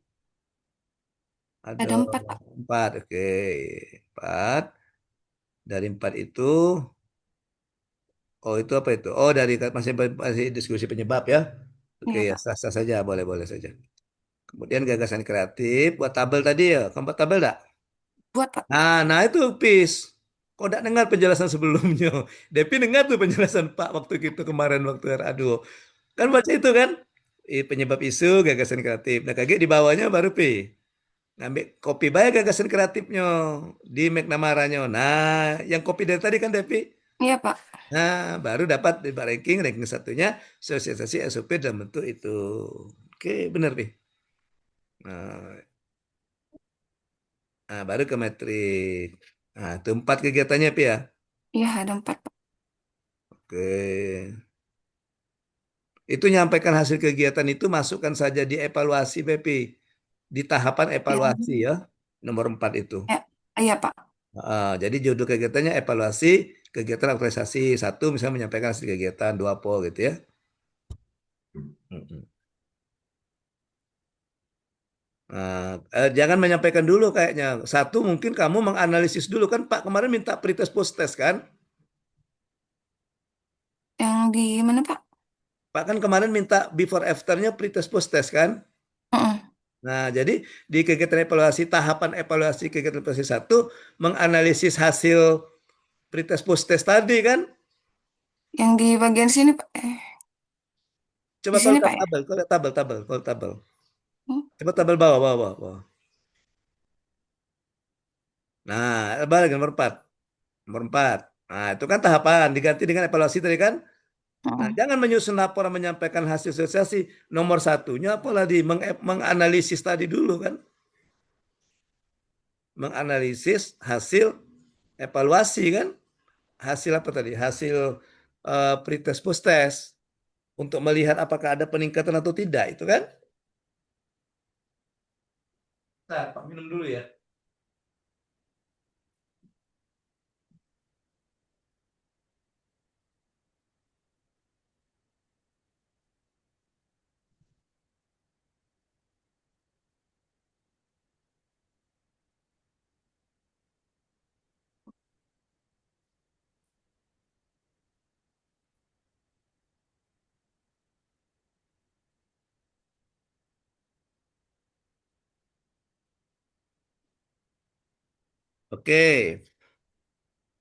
Ada Ada 4 Pak. 4, oke. 4. Dari 4 itu, oh itu apa itu? Oh dari masih diskusi penyebab ya. Oke Iya ya, Pak. sah-sah saja, boleh-boleh saja. Kemudian gagasan kreatif, buat tabel tadi ya. Kamu buat tabel enggak? Buat Pak. Nah itu Pis. Kok enggak dengar penjelasan sebelumnya? Depi dengar tuh penjelasan Pak waktu itu kemarin waktu aduh. Kan baca itu kan? Penyebab isu, gagasan kreatif. Nah, kaget di bawahnya baru P. Ngambil kopi baik gagasan kreatifnya di McNamara-nya. Nah, yang kopi dari tadi kan Depi. Iya Pak. Nah, baru dapat di ranking satunya sosialisasi SOP dalam bentuk itu. Oke, benar Pi. Nah, baru ke metrik. Nah, itu 4 kegiatannya Pi ya. Iya ada 4 Pak. Oke. Itu nyampaikan hasil kegiatan itu masukkan saja di evaluasi BP. Di tahapan evaluasi Yang ya. Nomor 4 itu. ya, iya Pak. Jadi judul kegiatannya evaluasi kegiatan aktualisasi. Satu misalnya menyampaikan hasil kegiatan, dua po gitu ya. Mm-mm. Nah, jangan menyampaikan dulu kayaknya. Satu mungkin kamu menganalisis dulu kan Pak kemarin minta pretest post test kan? Yang di mana Pak? Pak kan kemarin minta before afternya pretest post test kan? Mm-mm. Nah, jadi di kegiatan evaluasi, tahapan evaluasi kegiatan evaluasi satu, menganalisis hasil pretest post test tadi kan? Yang di bagian sini Pak. Coba Di kalau sini Pak lihat ya. tabel, kalau lihat tabel, kalau tabel. Hmm? Coba tabel bawah, bawah, bawah, bawah. Nah, balik nomor 4. Nomor 4. Nah, itu kan tahapan diganti dengan evaluasi tadi kan. Nah, Mm. jangan menyusun laporan menyampaikan hasil sosialisasi. Nomor satunya apalagi menganalisis tadi dulu kan. Menganalisis hasil evaluasi kan. Hasil apa tadi? Hasil pretest post-test untuk melihat apakah ada peningkatan atau tidak, itu kan? Nah, Pak minum dulu ya. Oke,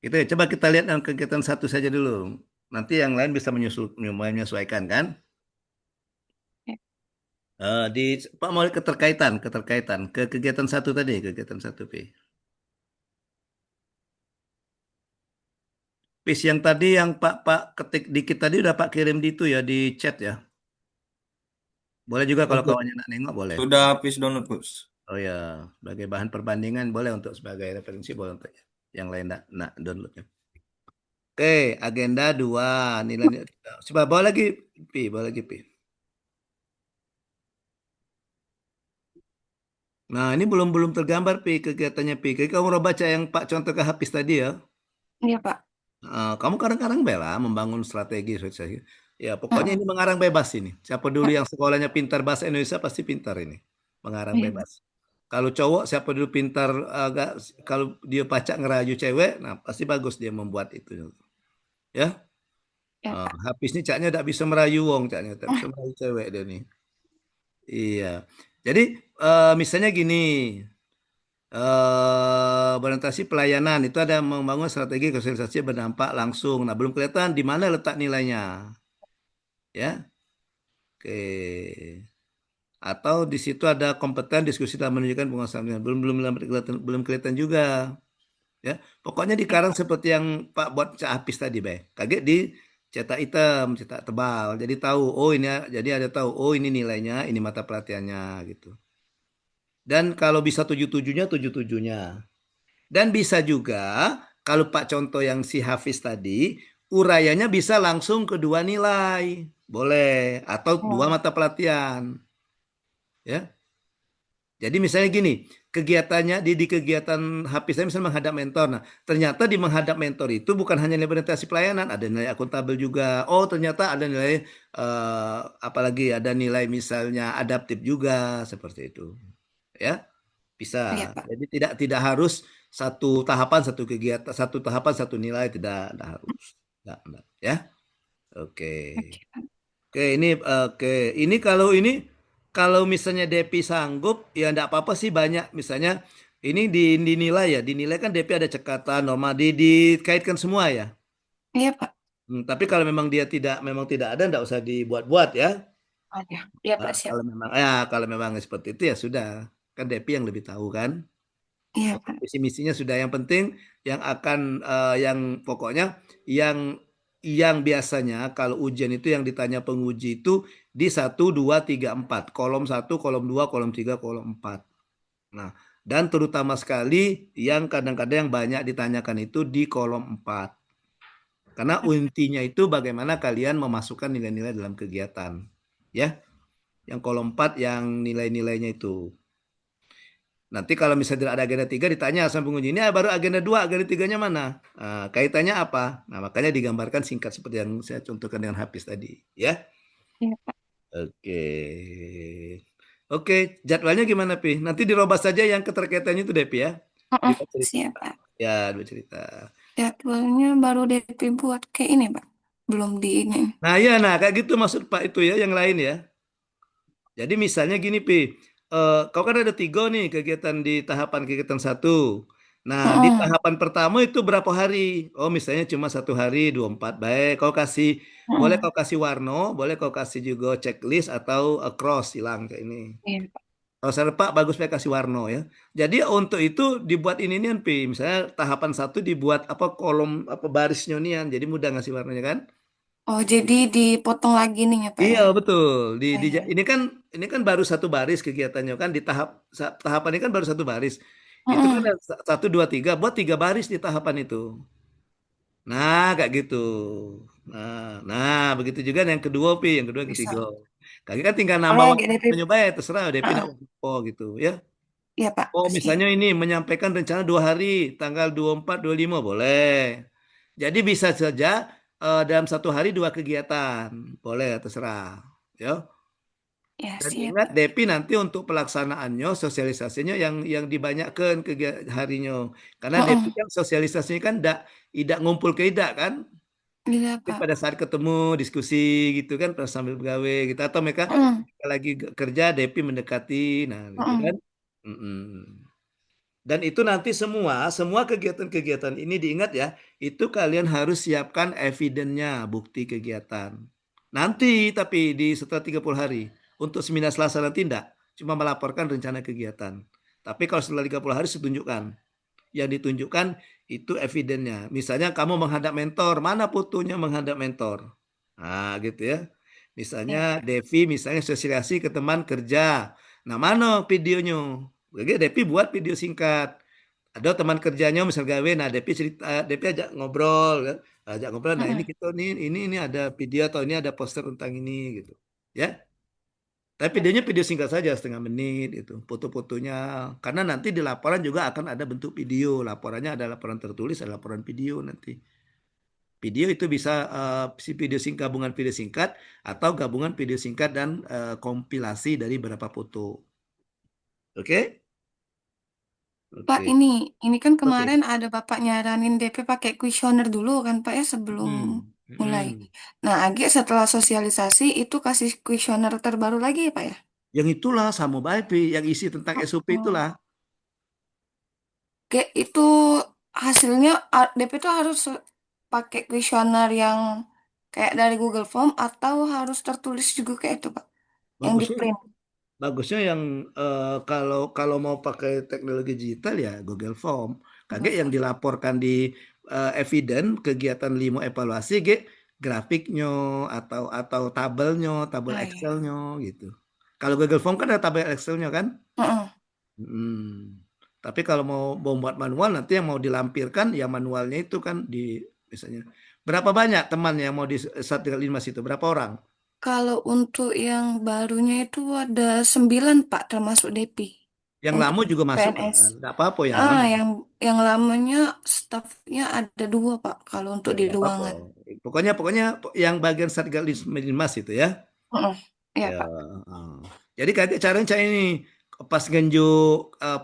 itu ya. Coba kita lihat yang kegiatan satu saja dulu. Nanti yang lain bisa menyesuaikan kan? Ya. Di Pak mau keterkaitan ke kegiatan satu tadi, kegiatan satu P. Pis yang tadi yang Pak ketik dikit tadi udah Pak kirim di itu ya di chat ya. Boleh juga kalau Sudah, kawannya nak nengok boleh. sudah habis download, Bos. Oh ya, sebagai bahan perbandingan boleh untuk sebagai referensi boleh untuk yang lain nak downloadnya. Oke, agenda 2 nilai. Coba bawa lagi bawa lagi Pi. Nah, ini belum tergambar Pi kegiatannya Pi. Kamu udah baca yang Pak contoh ke Hafiz tadi ya. Iya, Pak. Kamu kadang-kadang bela membangun strategi sosial. Ya, pokoknya Mm-mm. ini mengarang bebas ini. Siapa dulu yang sekolahnya pintar bahasa Indonesia pasti pintar ini. Mengarang Iya, Pak. bebas. Kalau cowok siapa dulu pintar agak kalau dia pacak ngerayu cewek, nah pasti bagus dia membuat itu. Ya. Ya, Pak. Hafiz ini caknya tidak bisa merayu wong, caknya tidak bisa merayu cewek dia nih. Iya. Jadi misalnya gini, orientasi pelayanan itu ada membangun strategi sosialisasi berdampak langsung. Nah, belum kelihatan di mana letak nilainya. Ya. Oke. Atau di situ ada kompeten diskusi dalam menunjukkan penguasaan. Belum kelihatan juga. Ya. Pokoknya dikarang seperti yang Pak buat Cak Hafiz tadi, Bay. Kaget di cetak hitam, cetak tebal. Jadi tahu, oh ini jadi ada tahu, oh ini nilainya, ini mata pelatihannya gitu. Dan kalau bisa 77-nya, 77-nya. Dan bisa juga kalau Pak contoh yang si Hafiz tadi, urayanya bisa langsung ke 2 nilai. Boleh atau 2 Oh, mata pelatihan. Ya. Jadi misalnya gini, kegiatannya di kegiatan Hafiz saya misalnya menghadap mentor. Nah, ternyata di menghadap mentor itu bukan hanya nilai orientasi pelayanan, ada nilai akuntabel juga. Oh, ternyata ada nilai apalagi ada nilai misalnya adaptif juga seperti itu. Ya, bisa. iya, Pak. Jadi tidak harus satu tahapan satu kegiatan, satu tahapan satu nilai tidak harus. Tidak, ya. Oke. Oke, Pak. Oke, ini kalau misalnya Depi sanggup ya enggak apa-apa sih banyak misalnya ini dinilai ya, dinilai kan Depi ada cekatan, norma dikaitkan semua ya. Iya, Pak. Tapi kalau memang tidak ada enggak usah dibuat-buat ya. Oh, ya. Iya, Pak. Siap. Kalau memang seperti itu ya sudah. Kan Depi yang lebih tahu kan. Iya, Pak. Visi misinya sudah yang penting yang pokoknya yang biasanya kalau ujian itu yang ditanya penguji itu di 1, 2, 3, 4. Kolom 1, kolom 2, kolom 3, kolom 4. Nah, dan terutama sekali yang kadang-kadang yang banyak ditanyakan itu di kolom 4. Karena intinya itu bagaimana kalian memasukkan nilai-nilai dalam kegiatan. Ya, yang kolom 4 yang nilai-nilainya itu. Nanti kalau misalnya tidak ada agenda 3 ditanya sama penguji, ini baru agenda 2, agenda 3-nya mana? Nah, kaitannya apa? Nah, makanya digambarkan singkat seperti yang saya contohkan dengan Hafiz tadi. Ya. Iya, Pak. Oke. Oke, jadwalnya gimana, Pi? Nanti dirobas saja yang keterkaitannya itu deh, Pi ya. Dua cerita. Siap, Pak. Ya, 2 cerita. Jadwalnya baru DP buat kayak ini, Pak. Belum di ini. Nah, iya, kayak gitu maksud Pak itu ya, yang lain ya. Jadi misalnya gini, Pi. Kau kan ada 3 nih kegiatan di tahapan kegiatan 1. Nah, di tahapan pertama itu berapa hari? Oh, misalnya cuma 1 hari, 24. Baik, boleh kau kasih warna, boleh kau kasih juga checklist atau cross hilang kayak ini. Iya, Pak. Kalau serpak bagus pakai kasih warna ya. Jadi untuk itu dibuat ini nih, Pi. Misalnya tahapan satu dibuat apa kolom apa barisnya nih, jadi mudah ngasih warnanya kan? Oh, jadi dipotong lagi nih ya, Pak Iya ya? betul. Ya, ya. Ini kan baru satu baris kegiatannya kan di tahapan ini kan baru satu baris. Itu kan Mm-mm. ada satu dua tiga, buat tiga baris di tahapan itu. Nah kayak gitu. Nah begitu juga yang kedua pi, yang kedua yang ketiga. Bisa. Kaki kan tinggal nambah Boleh waktu GDP. nyoba ya terserah DP nak Heeh. oh gitu ya. Iya, Pak. Oh Siap. misalnya ini menyampaikan rencana 2 hari, tanggal 24, 25 boleh. Jadi bisa saja dalam satu hari dua kegiatan, boleh terserah. Ya. Ya, Dan siap, ingat Pak. Depi nanti untuk pelaksanaannya, sosialisasinya yang dibanyakan harinya. Karena Depi Heeh. kan sosialisasinya kan tidak ngumpul ke idak kan. Iya, Tapi Pak. pada saat ketemu diskusi gitu kan pas sambil bergawe gitu atau mereka Heeh. lagi kerja Depi mendekati nah gitu Heeh. kan. Mm-mm. Dan itu nanti semua kegiatan-kegiatan ini diingat ya, itu kalian harus siapkan evidennya, bukti kegiatan. Nanti tapi setelah 30 hari. Untuk seminar Selasa nanti tidak, cuma melaporkan rencana kegiatan. Tapi kalau setelah 30 hari ditunjukkan. Yang ditunjukkan itu evidennya. Misalnya kamu menghadap mentor, mana fotonya menghadap mentor? Nah, gitu ya. Ya. Misalnya Devi, misalnya sosialisasi ke teman kerja. Nah, mana videonya? Oke, Devi buat video singkat. Ada teman kerjanya misal gawe, nah Devi cerita, Devi ajak ngobrol, kan? Ajak ngobrol. Nah, ini Heeh. kita ini ada video atau ini ada poster tentang ini gitu. Ya. Tapi Ya. videonya video singkat saja setengah menit itu, foto-fotonya. Karena nanti di laporan juga akan ada bentuk video. Laporannya ada laporan tertulis, ada laporan video nanti. Video itu bisa si video singkat, gabungan video singkat atau gabungan video singkat dan kompilasi dari beberapa foto. Oke? Pak, Oke. ini kan Oke. kemarin ada Bapak nyaranin DP pakai kuesioner dulu kan Pak ya sebelum Hmm. mulai. Hmm. Nah, Agi setelah sosialisasi itu kasih kuesioner terbaru lagi ya Pak ya? Yang itulah sama baik, Pi. Yang isi tentang SOP Oh. itulah. Kayak itu hasilnya DP tuh harus pakai kuesioner yang kayak dari Google Form atau harus tertulis juga kayak itu Pak? Yang di Bagusnya print. Bagusnya yang kalau kalau mau pakai teknologi digital ya Google Form. Google Kaget yang Form. dilaporkan di eviden kegiatan limo evaluasi grafiknya atau tabel Ah ya. Excelnya gitu. Kalau Google Form kan ada tabel Excelnya kan? Heeh. Hmm. Tapi kalau mau membuat manual nanti yang mau dilampirkan ya manualnya itu kan misalnya berapa banyak teman yang mau di Satgas Linmas itu berapa orang? Kalau untuk yang barunya itu ada 9 Pak termasuk DP Yang untuk lama juga masuk kan? PNS. Nggak apa-apa yang Ah, lama. yang lamanya stafnya ada 2 Pak kalau untuk Ya di nggak apa-apa. ruangan. Pokoknya yang bagian Satgas Linmas itu ya. Heeh. Iya Ya. Pak. Heeh. Jadi kayak caranya cak ini pas ngenju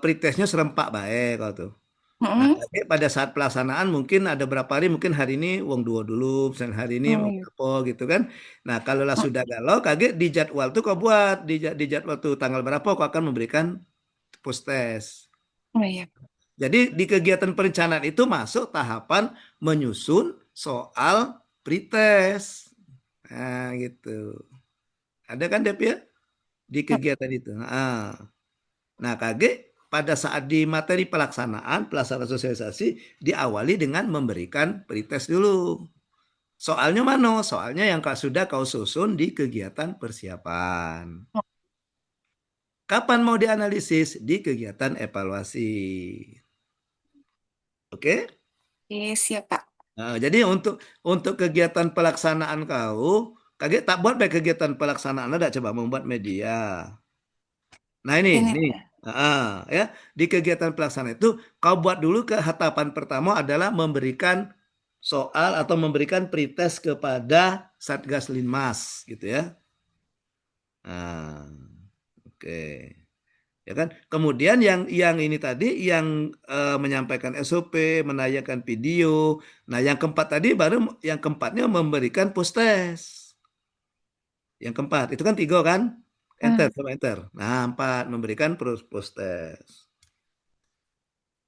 pretestnya serempak baik kalau tuh. Nah, Heeh. kayak pada saat pelaksanaan mungkin ada berapa hari mungkin hari ini uang dua dulu, misalnya hari ini Oh mau iya. berapa gitu kan. Nah, kalau lah sudah galau, kaget di jadwal tuh kau buat di jadwal tuh tanggal berapa kau akan memberikan post test. Oh iya. Jadi di kegiatan perencanaan itu masuk tahapan menyusun soal pretest. Nah, gitu. Ada kan Dep ya di kegiatan itu. Nah, KG pada saat di materi pelaksanaan sosialisasi diawali dengan memberikan pretest dulu. Soalnya mana? Soalnya yang sudah kau susun di kegiatan persiapan. Kapan mau dianalisis? Di kegiatan evaluasi. Oke? Oke, siap Pak. Nah, jadi untuk kegiatan pelaksanaan kau, kaget tak buat baik kegiatan pelaksanaan ada coba membuat media. Nah Ini ini, Pak ya. ya di kegiatan pelaksanaan itu kau buat dulu ke hatapan pertama adalah memberikan soal atau memberikan pretest kepada Satgas Linmas gitu ya. Nah, oke. Ya kan? Kemudian yang ini tadi yang menyampaikan SOP, menayangkan video. Nah, yang keempat tadi baru yang keempatnya memberikan post test. Yang keempat itu kan 3 kan? Enter, coba enter. Nah, 4 memberikan post test.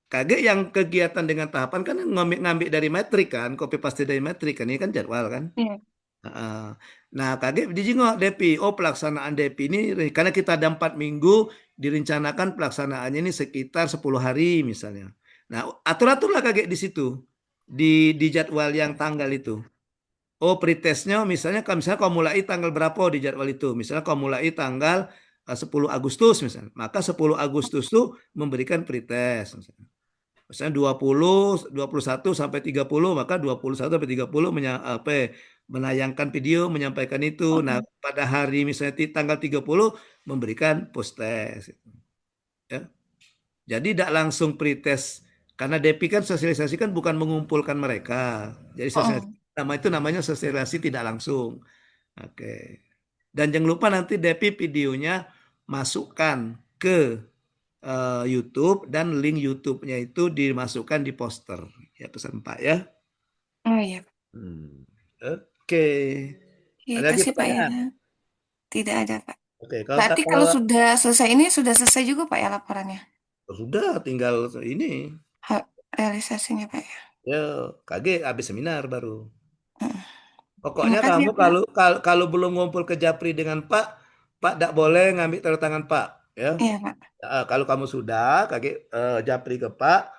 Kaget yang kegiatan dengan tahapan kan ngambil dari metrik kan, copy paste dari metrik kan, ini kan jadwal kan. Iya. Nah, kaget dijengok Depi. Oh, pelaksanaan Depi ini karena kita ada 4 minggu direncanakan pelaksanaannya ini sekitar 10 hari misalnya. Nah, atur-aturlah kakek di situ, di jadwal yang tanggal itu. Oh, pretestnya misalnya kau mulai tanggal berapa di jadwal itu. Misalnya kau mulai tanggal 10 Agustus misalnya. Maka 10 Agustus tuh memberikan pretest misalnya 21 sampai 30, maka 21 sampai 30 menayangkan video menyampaikan itu. Nah, pada hari misalnya tanggal 30 memberikan post test ya. Jadi tidak langsung pretest karena DEPI kan sosialisasi kan bukan mengumpulkan mereka. Jadi sosialisasi itu namanya sosialisasi tidak langsung. Oke. Dan jangan lupa nanti DEPI videonya masukkan ke YouTube dan link YouTube-nya itu dimasukkan di poster. Ya, pesan Pak ya. Oh iya. Oke. Ya, Ada lagi kasih Pak ya. pertanyaan? Tidak ada Pak. Oke, Berarti kalau sudah selesai ini sudah selesai juga Pak ya laporannya? sudah tinggal ini. Realisasinya Pak ya. Ya, KG habis seminar baru. Terima Pokoknya kasih kamu ya Pak. kalau belum ngumpul ke Japri dengan Pak tidak boleh ngambil tanda tangan Pak, ya. Iya Pak. Kalau kamu sudah, Japri ke Pak,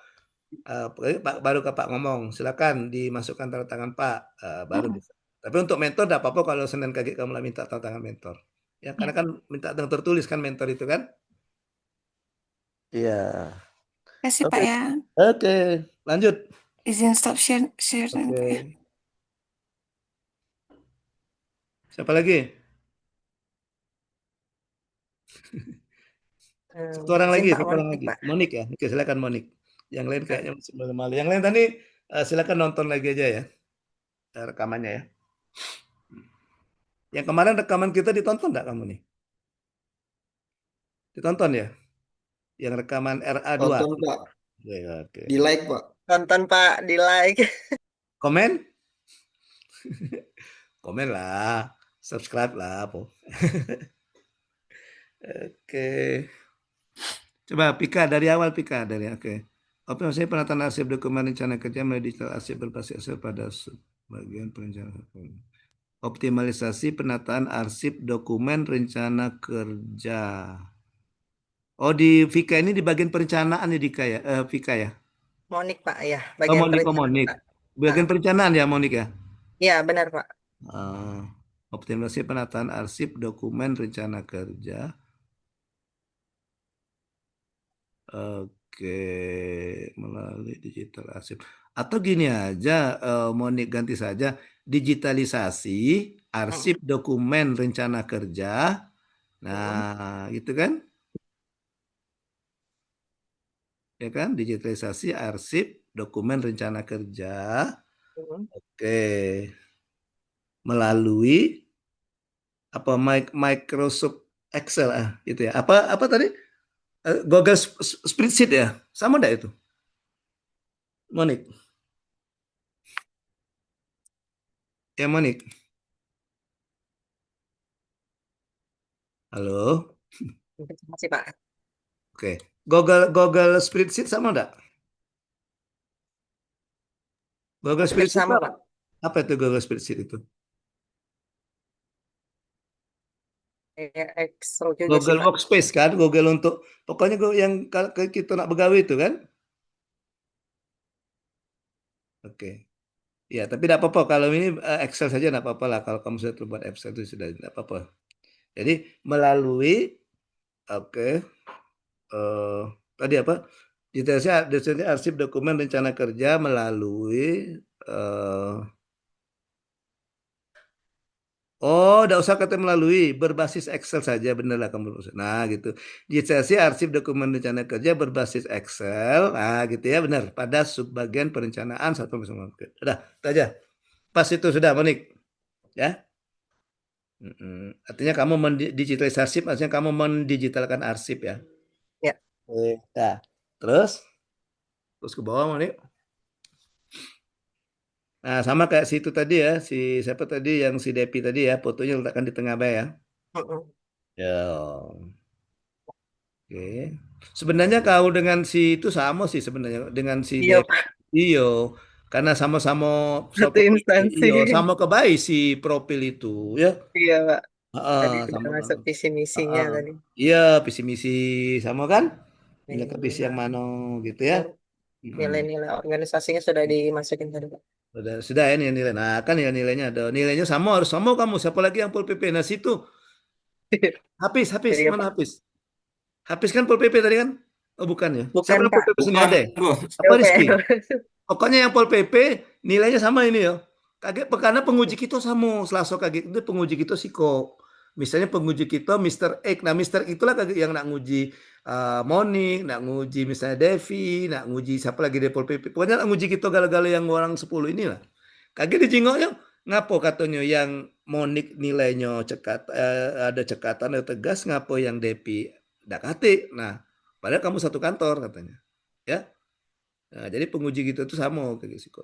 baru ke Pak ngomong, silakan dimasukkan tanda tangan Pak, baru bisa. Tapi untuk mentor tidak apa-apa kalau Senin kamu lah minta tanda tangan mentor, ya karena kan minta yang tertulis kan mentor itu kan. Iya. Kasih Pak ya. Oke, lanjut. Izin stop share Pak ya. Siapa lagi? Satu orang lagi. Monik ya. Oke, silakan Monik. Yang lain kayaknya masih malu-malu. Yang lain tadi silakan nonton lagi aja ya rekamannya ya. Yang kemarin rekaman kita ditonton nggak kamu nih? Ditonton ya? Yang rekaman RA2. Tonton Pak. Oke. Di like Pak. Tonton Pak, di like. Komen? Komen lah. Subscribe lah. Oke. Coba Pika dari awal Pika dari oke. Optimalisasi penataan arsip dokumen rencana kerja melalui digital arsip berbasis Excel pada bagian perencanaan. Optimalisasi penataan arsip dokumen rencana kerja. Oh di Vika ini di bagian perencanaan ya Dika ya, Vika ya. Monik Pak ya, bagian Monik. Bagian perencanaan ya Monik ya. Iya benar Pak. Optimalisasi penataan arsip dokumen rencana kerja. Oke, melalui digital arsip. Atau gini aja, Monik ganti saja, digitalisasi arsip dokumen rencana kerja. Nah, gitu kan? Ya kan, digitalisasi arsip dokumen rencana kerja. Oke. Melalui apa Microsoft Excel gitu ya. Apa tadi? Google Spreadsheet ya, sama enggak itu? Monik. Ya Monik. Halo. Terima kasih Pak. Oke. Google Spreadsheet sama enggak? Google Spreadsheet sama Pak. Apa itu Google Spreadsheet itu? Excel juga Google sih, Pak. Workspace kan, Google untuk pokoknya yang kita nak begawe itu kan. Oke. Ya, tapi tidak apa-apa kalau ini Excel saja tidak apa-apa lah kalau kamu sudah terbuat Excel itu sudah tidak apa-apa. Jadi melalui tadi apa? Digitalisasi arsip dokumen rencana kerja melalui tidak usah kata melalui, berbasis Excel saja, benerlah kamu. Nah, gitu. Digitalisasi arsip dokumen rencana kerja berbasis Excel. Nah, gitu ya, benar. Pada subbagian perencanaan satu bersama. Udah, itu aja. Pas itu sudah, Monik. Ya. Artinya kamu mendigitalisasi, maksudnya kamu mendigitalkan arsip ya. Ya. Nah, terus ke bawah, Monik. Nah, sama kayak si itu tadi ya, si siapa tadi yang si Depi tadi ya, fotonya letakkan di tengah ya. Ya. Oke. Sebenarnya kau dengan si itu sama sih sebenarnya dengan si Depi. Iyo, karena sama-sama satu instansi. Iyo, sama kebaik si profil itu ya. Iya, Pak. Tadi Heeh, sudah sama. masuk visi misinya Heeh. tadi. Iya, visi misi sama kan? Nilai ke visi Iya. yang mana gitu ya? Mm-mm. Nilai-nilai organisasinya sudah dimasukin tadi, Pak. Sudah ya nilai. Nah, kan ya nilainya ada. Nilainya sama harus sama kamu. Siapa lagi yang Pol PP? Nah, situ. Habis, Iya, mana Pak. habis? Habis kan Pol PP tadi kan? Oh, bukan ya. Siapa Bukan, yang Pol Pak. PP sini Bukan, ada? bos. Apa Rizky? PUPR. Pokoknya yang Pol PP nilainya sama ini ya. Kaget karena penguji kita sama. Selaso kaget itu penguji kita siko. Misalnya penguji kita Mister X. Nah, Mister X itulah kaget yang nak nguji Monik, nak nguji misalnya Devi, nak nguji siapa lagi di Pol PP. Pokoknya nak nguji kita gala-gala yang orang 10 inilah. Kaget dijingoknya. Ngapo katanya yang Monik nilainya ada cekatan ada tegas, ngapo yang Devi ndak kate. Nah, padahal kamu satu kantor katanya. Ya. Nah, jadi penguji gitu itu sama kayak psiko.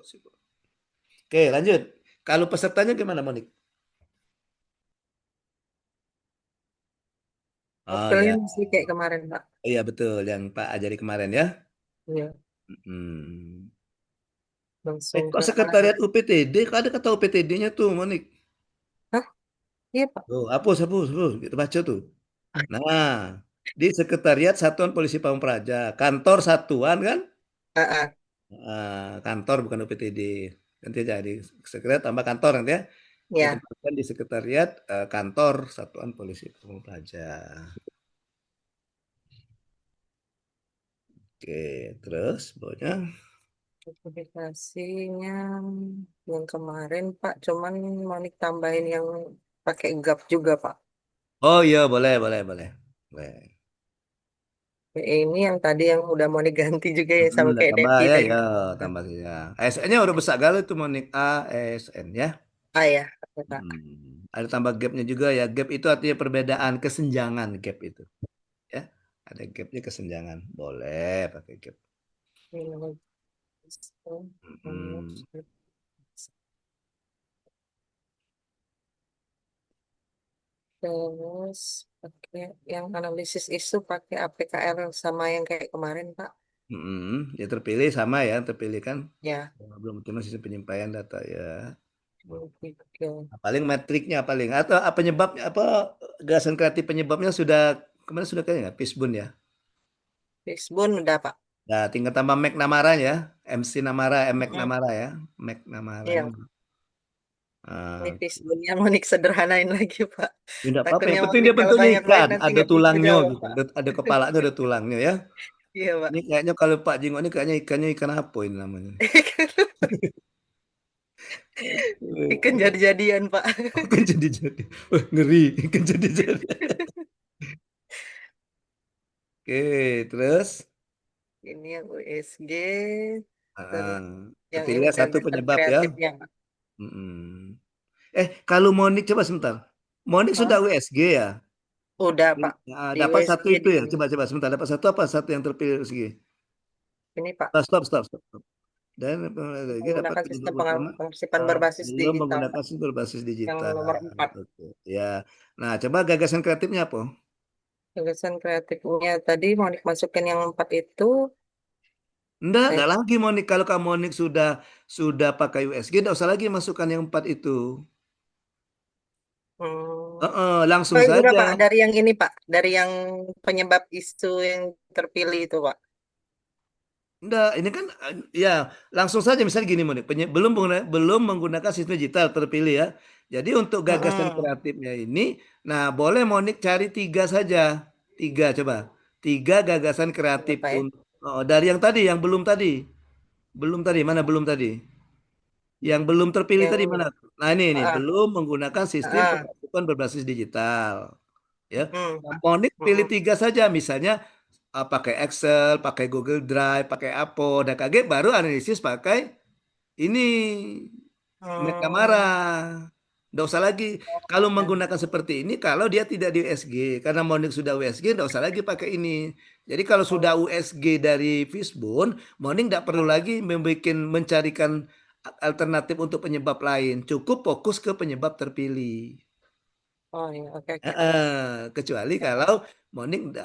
Oke, lanjut. Kalau pesertanya gimana, Monik? Oh Profilnya ya, masih kayak kemarin, Pak. iya betul yang Pak ajari kemarin ya. Iya, Hmm. langsung Kok ke sekretariat UPTD? Kok ada kata UPTD-nya tuh, Monik? Hah? Iya, Pak. Tuh, hapus, kita baca tuh. Nah, di Sekretariat Satuan Polisi Pamung Praja, kantor satuan kan? Ah, ah. Kantor bukan UPTD. Nanti jadi sekretariat tambah kantor nanti ya. Ya. Ditempatkan di sekretariat kantor Satuan Polisi Pamung Praja. Oke, terus bawahnya. Notifikasinya yang kemarin, Pak. Cuman mau tambahin yang pakai GAP juga, Pak. Oh iya, boleh. Boleh. Ini yang tadi yang udah mau diganti juga ya sama Udah kayak tambah Devi ya, tadi. ya tambah ya. ASN-nya udah besar kali tuh Monik ASN ya. Ah ya, oke, Pak. Ada tambah gapnya juga ya. Gap itu artinya perbedaan kesenjangan gap itu. Ya, ada gapnya kesenjangan. Boleh pakai gap. Hmm. Terus pakai yang analisis isu pakai APKR sama yang kayak kemarin, Pak. Ya terpilih sama ya, terpilih kan. Ya. Belum optimal sistem penyampaian data ya. Oke. Paling metriknya paling atau apa penyebabnya apa gagasan kreatif penyebabnya sudah kemarin sudah kayaknya Fishbone ya. Fishbone udah, Pak. Nah, tinggal tambah Mac Namara ya, MC Namara, Mac Namara ya, Mac Namara. Iya. Ini fishbone-nya mau sederhanain lagi, Pak. Tidak apa-apa, Takutnya yang mau penting dia kalau bentuknya banyak-banyak ikan, nanti ada nggak bisa tulangnya jawab, gitu, Pak. ada kepalanya, ada tulangnya ya. Iya, Pak. Ini kayaknya kalau Pak Jinggo ini kayaknya ikannya ikan apa ini namanya? Ikan jadi-jadian, Pak. Ikan jadi-jadi. Wah, ngeri, ikan jadi-jadi. Oke, terus? Ini yang USG, Ah, yang ini terpilih satu gagasan penyebab ya. kreatifnya, Pak. Kalau Monik coba sebentar. Monik Hah? sudah USG ya? Udah, Pak. Nah, Di dapat satu USG itu ya. di Coba sebentar. Dapat satu apa? Satu yang terpilih USG. ini, Pak. Stop. Dan lagi dapat Menggunakan sistem penyebab utama pengarsipan berbasis belum digital, menggunakan Pak. sistem berbasis Yang digital. nomor 4. Oke. Ya. Nah, coba gagasan kreatifnya apa? Gagasan kreatifnya tadi mau dimasukin yang 4 itu. Enggak lagi Monik. Kalau kamu Monik sudah pakai USG, enggak usah lagi masukkan yang 4 itu. Langsung Enggak, saja. Pak. Dari yang ini, Pak. Dari yang penyebab isu yang terpilih itu, Pak. Enggak, ini kan ya langsung saja misalnya gini Monik, belum menggunakan sistem digital terpilih ya. Jadi untuk gagasan kreatifnya ini, nah boleh Monik cari 3 saja, 3 coba, 3 gagasan kreatif dari yang tadi, yang belum tadi, mana belum tadi? Yang belum terpilih tadi mana? Nah ini belum menggunakan sistem pengasuhan berbasis digital, ya. Monik pilih 3 saja, misalnya pakai Excel, pakai Google Drive, pakai apa, dan kaget baru analisis pakai ini Kamara. Nggak usah lagi. Kalau menggunakan seperti ini, kalau dia tidak di USG, karena Monik sudah USG, nggak usah lagi pakai ini. Jadi kalau sudah USG dari Fishbone, Monik nggak perlu lagi mencarikan alternatif untuk penyebab lain. Cukup fokus ke penyebab terpilih. Oh iya, oke. Kecuali kalau Monik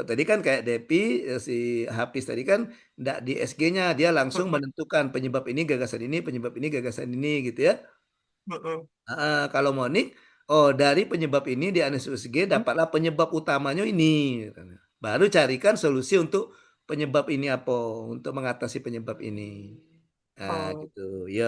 tadi kan kayak Depi si Hafiz tadi kan enggak di SG-nya, dia langsung menentukan penyebab ini gagasan ini, penyebab ini gagasan ini gitu ya. Kalau Monik Oh, dari penyebab ini di analisis USG dapatlah penyebab utamanya ini. Katanya. Baru carikan solusi untuk penyebab ini apa, untuk mengatasi penyebab ini. Nah, Oh, gitu. Yo.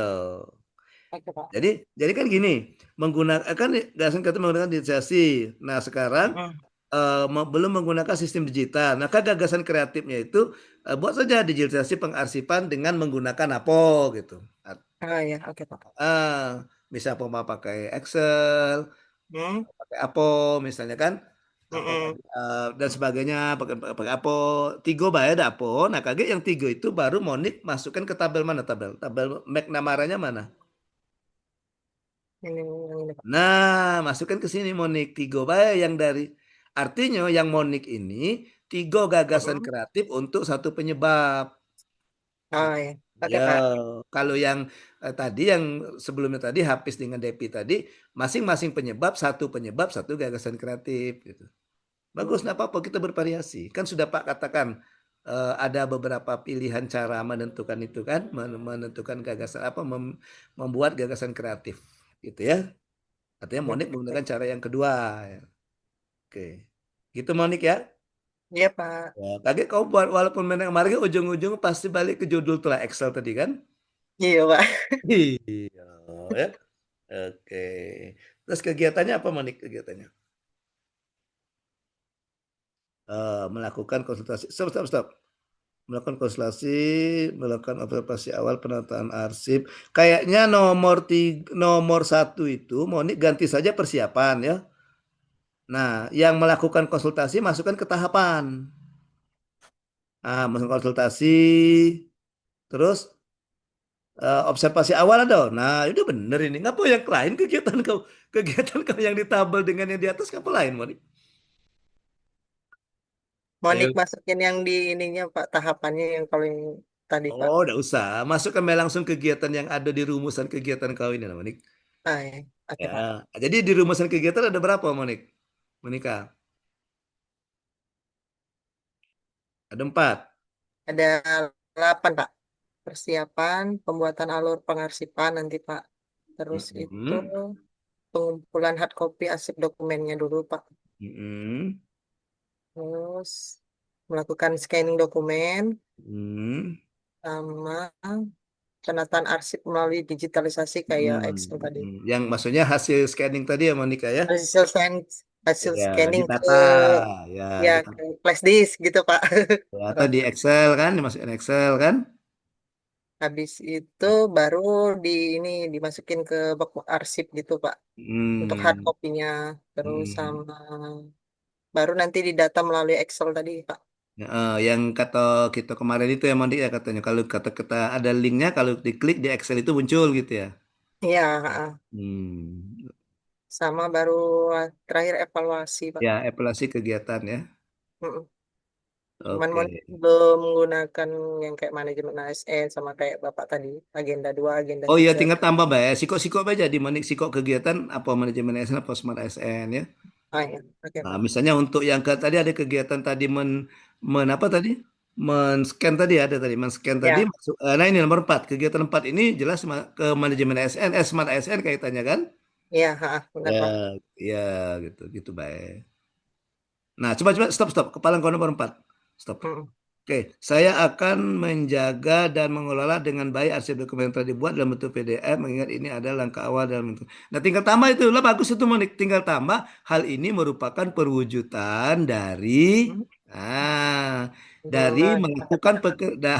oke Pak. Jadi kan gini, menggunakan kan dasar kata menggunakan digitalisasi. Nah, sekarang Mm-mm. belum menggunakan sistem digital. Maka gagasan kreatifnya itu buat saja digitalisasi pengarsipan dengan menggunakan apa gitu. Ah ya, oke Pak. Misal mau pakai Excel, Hmm? pakai apa misalnya kan, apa tadi Mm-mm. dan sebagainya pakai pakai apa tigo bayar ada apa. Nah, kaget yang tiga itu baru Monik masukkan ke tabel mana tabel McNamara-nya mana. Ini yang ini Pak. Nah, masukkan ke sini Monik tiga bayar yang dari artinya yang Monik ini tiga gagasan Mm-mm. kreatif untuk satu penyebab. Oh ya, oke Ya, Pak. kalau yang tadi yang sebelumnya tadi Hafiz dengan Depi tadi masing-masing penyebab satu gagasan kreatif gitu. Bagus, Hmm. nggak apa-apa kita bervariasi. Kan sudah Pak katakan ada beberapa pilihan cara menentukan itu kan, menentukan gagasan apa, membuat gagasan kreatif gitu ya. Artinya Ya, Monik oke. menggunakan cara yang kedua. Ya. Oke, gitu Monik ya. Iya Pak. Ya, kaget kau buat walaupun main kemarin ujung-ujung pasti balik ke judul tuh lah Excel tadi kan. Iya Pak. Iya, ya. Oke. Terus kegiatannya apa Monik kegiatannya? Melakukan konsultasi. Stop, stop, stop. Melakukan konsultasi, melakukan observasi awal penataan arsip. Kayaknya nomor satu itu Monik ganti saja persiapan ya. Nah, yang melakukan konsultasi masukkan ke tahapan. Masuk konsultasi, terus observasi awal ada. Nah, itu bener ini. Ngapa yang lain kegiatan kau yang ditabel dengan yang di atas ngapa lain Monik? Monik Ayo. masukin yang di ininya Pak, tahapannya yang kalau yang tadi Pak. Oh, udah usah. Masukkan langsung kegiatan yang ada di rumusan kegiatan kau ini, Monik. Ah ya, oke Ya, Pak. jadi di rumusan kegiatan ada berapa, Monik? Monika, ada 4. Ada 8 Pak. Persiapan, pembuatan alur pengarsipan nanti Pak. Terus itu Mm-mm. pengumpulan hard copy arsip dokumennya dulu Pak. Mm-mm. Terus melakukan scanning dokumen Mm. sama penataan arsip melalui digitalisasi kayak Excel tadi. Yang maksudnya hasil scanning tadi ya, Monika ya? Hasil scan, hasil Ya, scanning ke ditata. Ya, ya ditata. ke flash disk gitu Pak. Ya, atau di Excel kan, dimasukkan Excel kan? Habis itu baru di ini dimasukin ke bak arsip gitu Pak untuk hard Hmm. copy-nya. Terus Hmm. sama baru nanti didata melalui Excel tadi Pak. Ya, yang kata kita kemarin itu ya, Monik ya katanya. Kalau kata-kata ada linknya, kalau diklik di Excel itu muncul gitu ya. Iya, heeh. Hmm. Sama baru terakhir evaluasi Pak. Ya, evaluasi kegiatan ya. Mm-mm. Cuman Oke. belum menggunakan yang kayak manajemen ASN sama kayak Bapak tadi, agenda 2 agenda Oh iya 3. tinggal tambah Mbak ya. Sikok-sikok aja di manik sikok kegiatan apa manajemen ASN apa smart ASN ya. Ah ya, oke Nah, Pak. misalnya untuk yang tadi ada kegiatan tadi men apa tadi? Men-scan tadi ada tadi men-scan tadi Ya, masuk nah ini nomor 4. Kegiatan 4 ini jelas ke manajemen ASN, smart ASN kaitannya kan? iya, heeh, benar Ya, Pak. ya gitu gitu baik. Nah, coba-coba stop kepala kau nomor 4. Stop. Mm-mm. Oke, saya akan menjaga dan mengelola dengan baik arsip dokumen yang telah dibuat dalam bentuk PDF, mengingat ini adalah langkah awal dalam bentuk. Nah, tinggal tambah itu, lah bagus itu Monik. Tinggal tambah, hal ini merupakan perwujudan dari, Mm. ah, dari Nah, melakukan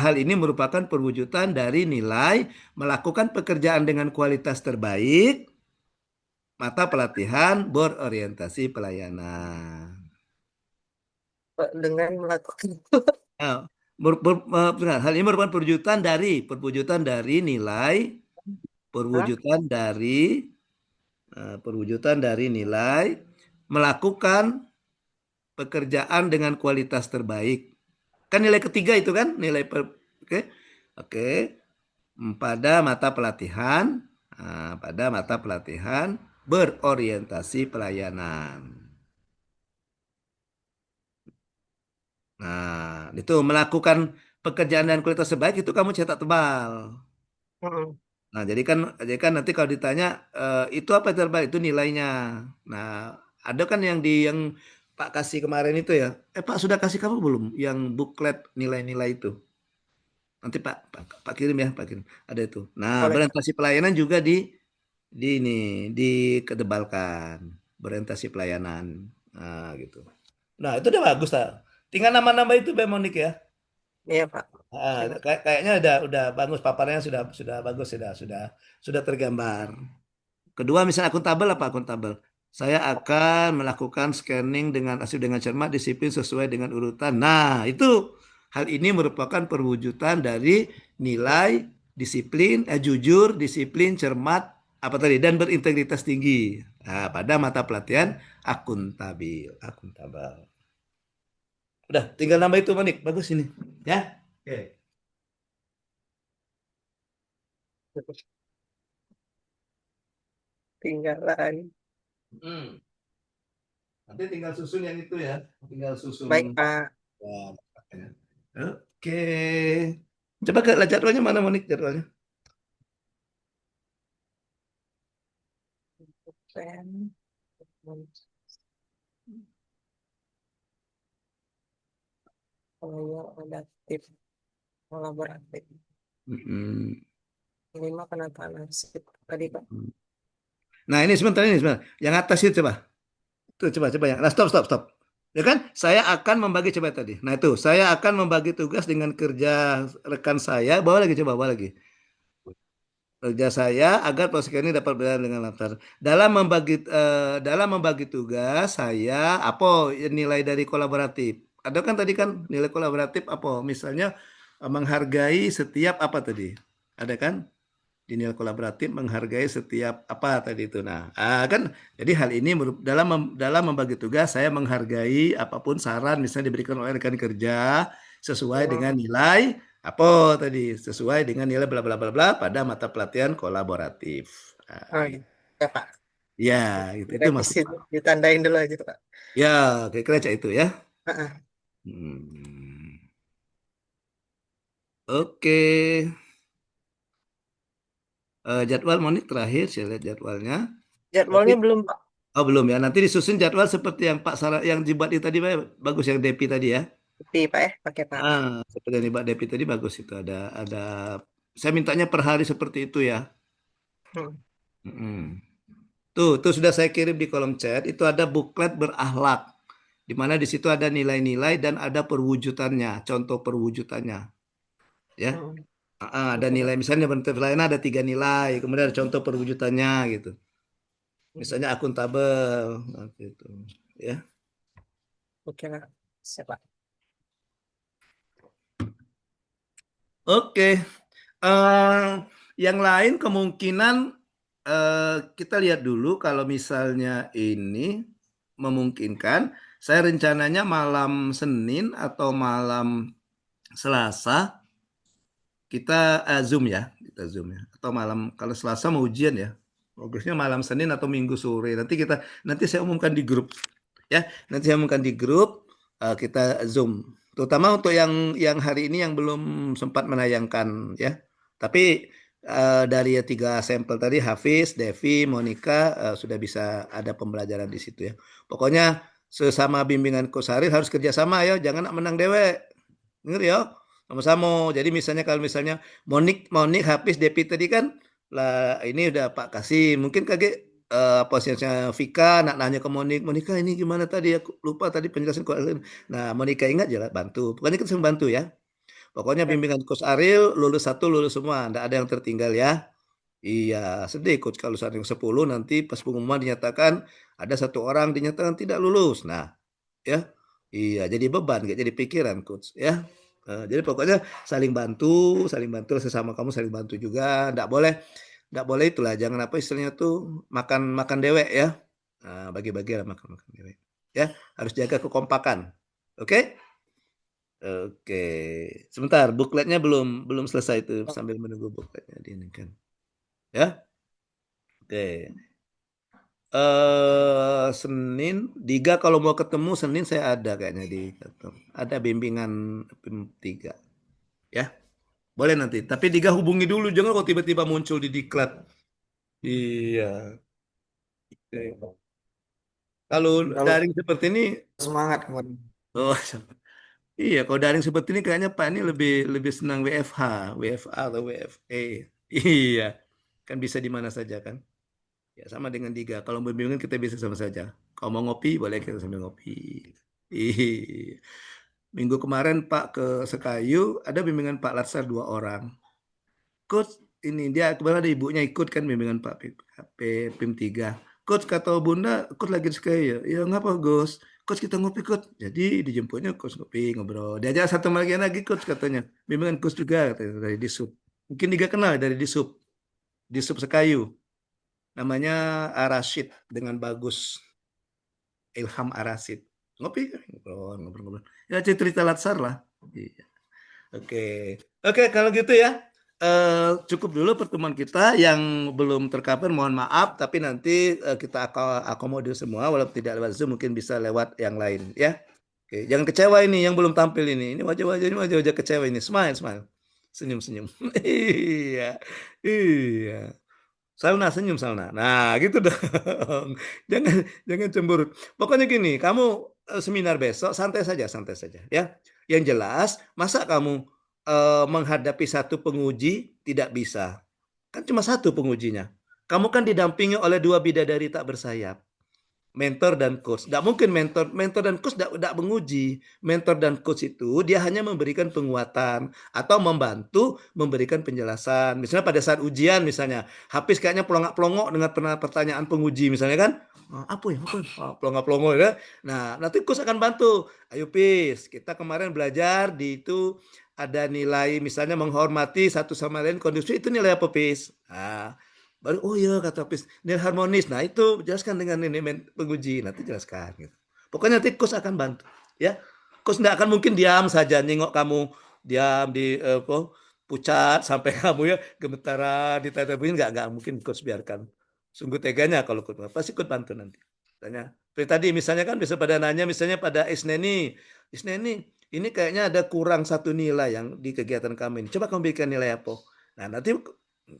hal ini merupakan perwujudan dari nilai melakukan pekerjaan dengan kualitas terbaik, mata pelatihan berorientasi pelayanan. dengan melakukan Nah, hal ini merupakan perwujudan dari nilai Hah? perwujudan dari nilai melakukan pekerjaan dengan kualitas terbaik. Kan nilai ketiga itu kan oke. Oke, pada mata pelatihan berorientasi pelayanan. Nah, itu melakukan pekerjaan dan kualitas terbaik itu kamu cetak tebal. Mm-mm. Nah, jadi kan nanti kalau ditanya itu apa terbaik itu nilainya. Nah, ada kan yang Pak kasih kemarin itu ya. Pak sudah kasih kamu belum yang buklet nilai-nilai itu? Nanti Pak kirim ya, Pak kirim. Ada itu. Nah, Boleh, Pak. orientasi pelayanan juga di ini dikedebalkan. Orientasi pelayanan. Nah, gitu. Nah, itu udah bagus tak? Tinggal nama-nama itu Bemonik ya. Iya, Pak. Kayaknya udah bagus paparnya sudah bagus sudah tergambar. Kedua misalnya akuntabel apa akuntabel? Saya akan melakukan scanning dengan cermat disiplin sesuai dengan urutan. Nah, itu hal ini merupakan perwujudan dari nilai disiplin, jujur, disiplin, cermat, apa tadi dan berintegritas tinggi. Nah, pada mata pelatihan akuntabel. Udah, tinggal nambah itu Monik. Bagus ini. Ya. Oke. Tinggalan. Nanti tinggal susun yang itu ya. Tinggal susun. Baik, Pak. Ya. Oke. Coba ke jadwalnya mana Monik jadwalnya? Pen. Pelajar adaptif, kolaboratif. Ini mah penataan nasib tadi, Pak. Nah ini sebentar. Yang atas itu coba. Tuh coba yang. Nah, stop. Ya kan? Saya akan membagi coba tadi. Nah itu, saya akan membagi tugas dengan kerja rekan saya. Bawa lagi. Kerja saya agar proses ini dapat berjalan dengan lancar. Dalam membagi tugas saya apa nilai dari kolaboratif? Ada kan tadi kan nilai kolaboratif apa? Misalnya menghargai setiap apa tadi? Ada kan? Di nilai kolaboratif menghargai setiap apa tadi itu. Nah, kan jadi hal ini dalam membagi tugas saya menghargai apapun saran misalnya diberikan oleh rekan kerja sesuai dengan nilai apa tadi sesuai dengan nilai bla bla bla bla pada mata pelatihan kolaboratif. Oh, ya, Pak. Ya, itu Revisi ditandain dulu aja, Pak. Ya, kira-kira itu ya. Heeh. Oke. Jadwal Monik terakhir, saya lihat jadwalnya. Jadwalnya belum, Pak. Oh, belum ya. Nanti disusun jadwal seperti yang Pak Sarah yang dibuat itu tadi, Pak. Bagus yang Depi tadi ya. Depi, Pak ya, pakai Pak. Seperti yang dibuat Depi tadi bagus itu. Ada saya mintanya per hari seperti itu ya. Tuh sudah saya kirim di kolom chat. Itu ada buklet berakhlak. Di mana di situ ada nilai-nilai dan ada perwujudannya, contoh perwujudannya. Ya. Ada nilai misalnya bentuk lainnya ada 3 nilai, kemudian ada contoh perwujudannya gitu. Misalnya akuntabel gitu, ya. Oke, Pak. Siap, Pak. Oke. Yang lain kemungkinan kita lihat dulu kalau misalnya ini memungkinkan, saya rencananya malam Senin atau malam Selasa kita Zoom ya, atau malam kalau Selasa mau ujian ya. Progresnya malam Senin atau Minggu sore. Nanti saya umumkan di grup. Ya, nanti saya umumkan di grup kita Zoom. Terutama untuk yang hari ini yang belum sempat menayangkan ya. Tapi dari 3 sampel tadi Hafiz, Devi, Monica sudah bisa ada pembelajaran di situ ya. Pokoknya sesama bimbingan Kosari harus kerjasama ya, jangan menang dewek. Dengar ya? Sama-sama. Jadi kalau misalnya Monik Hafiz, Devi tadi kan lah ini udah Pak kasih. Mungkin kaget posisinya Vika nak nanya ke Monika ini gimana tadi aku lupa tadi penjelasan kok. Nah, Monika ingat jelas bantu. Pokoknya kita sering bantu ya. Pokoknya bimbingan Coach Ariel lulus 1 lulus semua, enggak ada yang tertinggal ya. Iya, sedih coach kalau saat yang 10 nanti pas pengumuman dinyatakan ada 1 orang dinyatakan tidak lulus. Nah, ya. Iya, jadi beban, enggak jadi pikiran coach ya. Jadi pokoknya saling bantu sesama kamu saling bantu juga, enggak boleh itulah jangan apa istilahnya tuh makan dewek ya. Nah, bagi-bagi lah makan dewek. Ya, harus jaga kekompakan. Oke? Oke. Sebentar, bukletnya belum selesai itu sambil menunggu bukletnya diinikan. Ya? Oke. Senin, Diga kalau mau ketemu Senin saya ada kayaknya ada bimbingan 3. Ya. Boleh nanti. Tapi Diga hubungi dulu, jangan kok tiba-tiba muncul di diklat. Iya. Kalau Kalau daring seperti ini, semangat kemarin. oh, iya, kalau daring seperti ini kayaknya Pak ini lebih lebih senang WFH, WFA atau WFE. Iya, kan bisa di mana saja kan? Ya sama dengan Diga. Kalau bimbingan kita bisa sama saja. Kalau mau ngopi, boleh kita sambil ngopi. Iya. Minggu kemarin Pak ke Sekayu, ada bimbingan Pak Latsar 2 orang. Coach, ini dia kebetulan ada ibunya ikut kan bimbingan Pak PIM 3. Coach kata Bunda, coach lagi di Sekayu ya. Ya ngapa Gus? Coach kita ngopi coach. Jadi dijemputnya coach ngopi ngobrol. Diajak satu lagi coach katanya. Bimbingan coach juga katanya dari Disub. Mungkin Diga kenal dari Disub. Disub Sekayu. Namanya Arasid dengan Bagus. Ilham Arasid. Ngopi, ngobrol. Ya cerita Latsar lah. Iya. Oke. Oke, kalau gitu ya. Cukup dulu pertemuan kita yang belum tercover, mohon maaf, tapi nanti kita akomodir semua, walaupun tidak lewat Zoom, mungkin bisa lewat yang lain ya. Oke, jangan kecewa ini yang belum tampil ini. Ini wajah-wajah kecewa ini. Smile, smile. Senyum-senyum. Iya. Iya. Salna senyum Salna. Nah, gitu dong. Jangan jangan cemberut. Pokoknya gini, kamu seminar besok santai saja ya. Yang jelas, masa kamu menghadapi satu penguji tidak bisa? Kan cuma satu pengujinya. Kamu kan didampingi oleh 2 bidadari tak bersayap. Mentor dan coach. Tidak mungkin mentor dan coach tidak menguji. Mentor dan coach itu dia hanya memberikan penguatan atau membantu memberikan penjelasan. Misalnya pada saat ujian misalnya, Hafiz kayaknya pelongok-pelongok dengan pertanyaan penguji misalnya kan. Apa ya? Pelongok-pelongok ya. Nah, nanti coach akan bantu. Ayo Pis, kita kemarin belajar di itu ada nilai misalnya menghormati satu sama lain kondisi itu nilai apa Pis? Nah, baru oh iya kata Pis nilai harmonis. Nah itu jelaskan dengan ini penguji nanti jelaskan gitu. Pokoknya nanti coach akan bantu ya. Coach tidak akan mungkin diam saja nengok kamu diam di pucat sampai kamu ya gemetaran ditetepuin nggak mungkin coach biarkan. Sungguh teganya kalau coach pasti ikut bantu nanti. Tanya seperti tadi misalnya kan bisa pada nanya misalnya pada Isneni ini kayaknya ada kurang satu nilai yang di kegiatan kami ini. Coba kamu berikan nilai apa? Nah nanti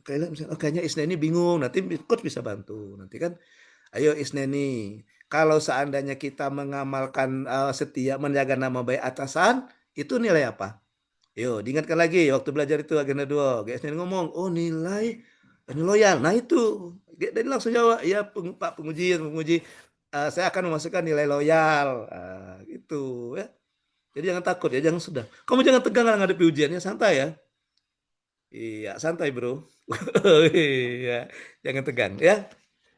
kayaknya Isneni bingung, nanti coach bisa bantu. Nanti kan, ayo Isneni, kalau seandainya kita mengamalkan setia menjaga nama baik atasan, itu nilai apa? Yo, diingatkan lagi waktu belajar itu agenda 2. Isneni ngomong, oh nilai loyal. Nah itu, jadi langsung jawab, ya Pak penguji, saya akan memasukkan nilai loyal. Gitu ya. Jadi jangan takut ya, jangan sudah. Kamu jangan tegang ngadepi ujiannya, santai ya. Iya, santai bro. Iya, jangan tegang ya.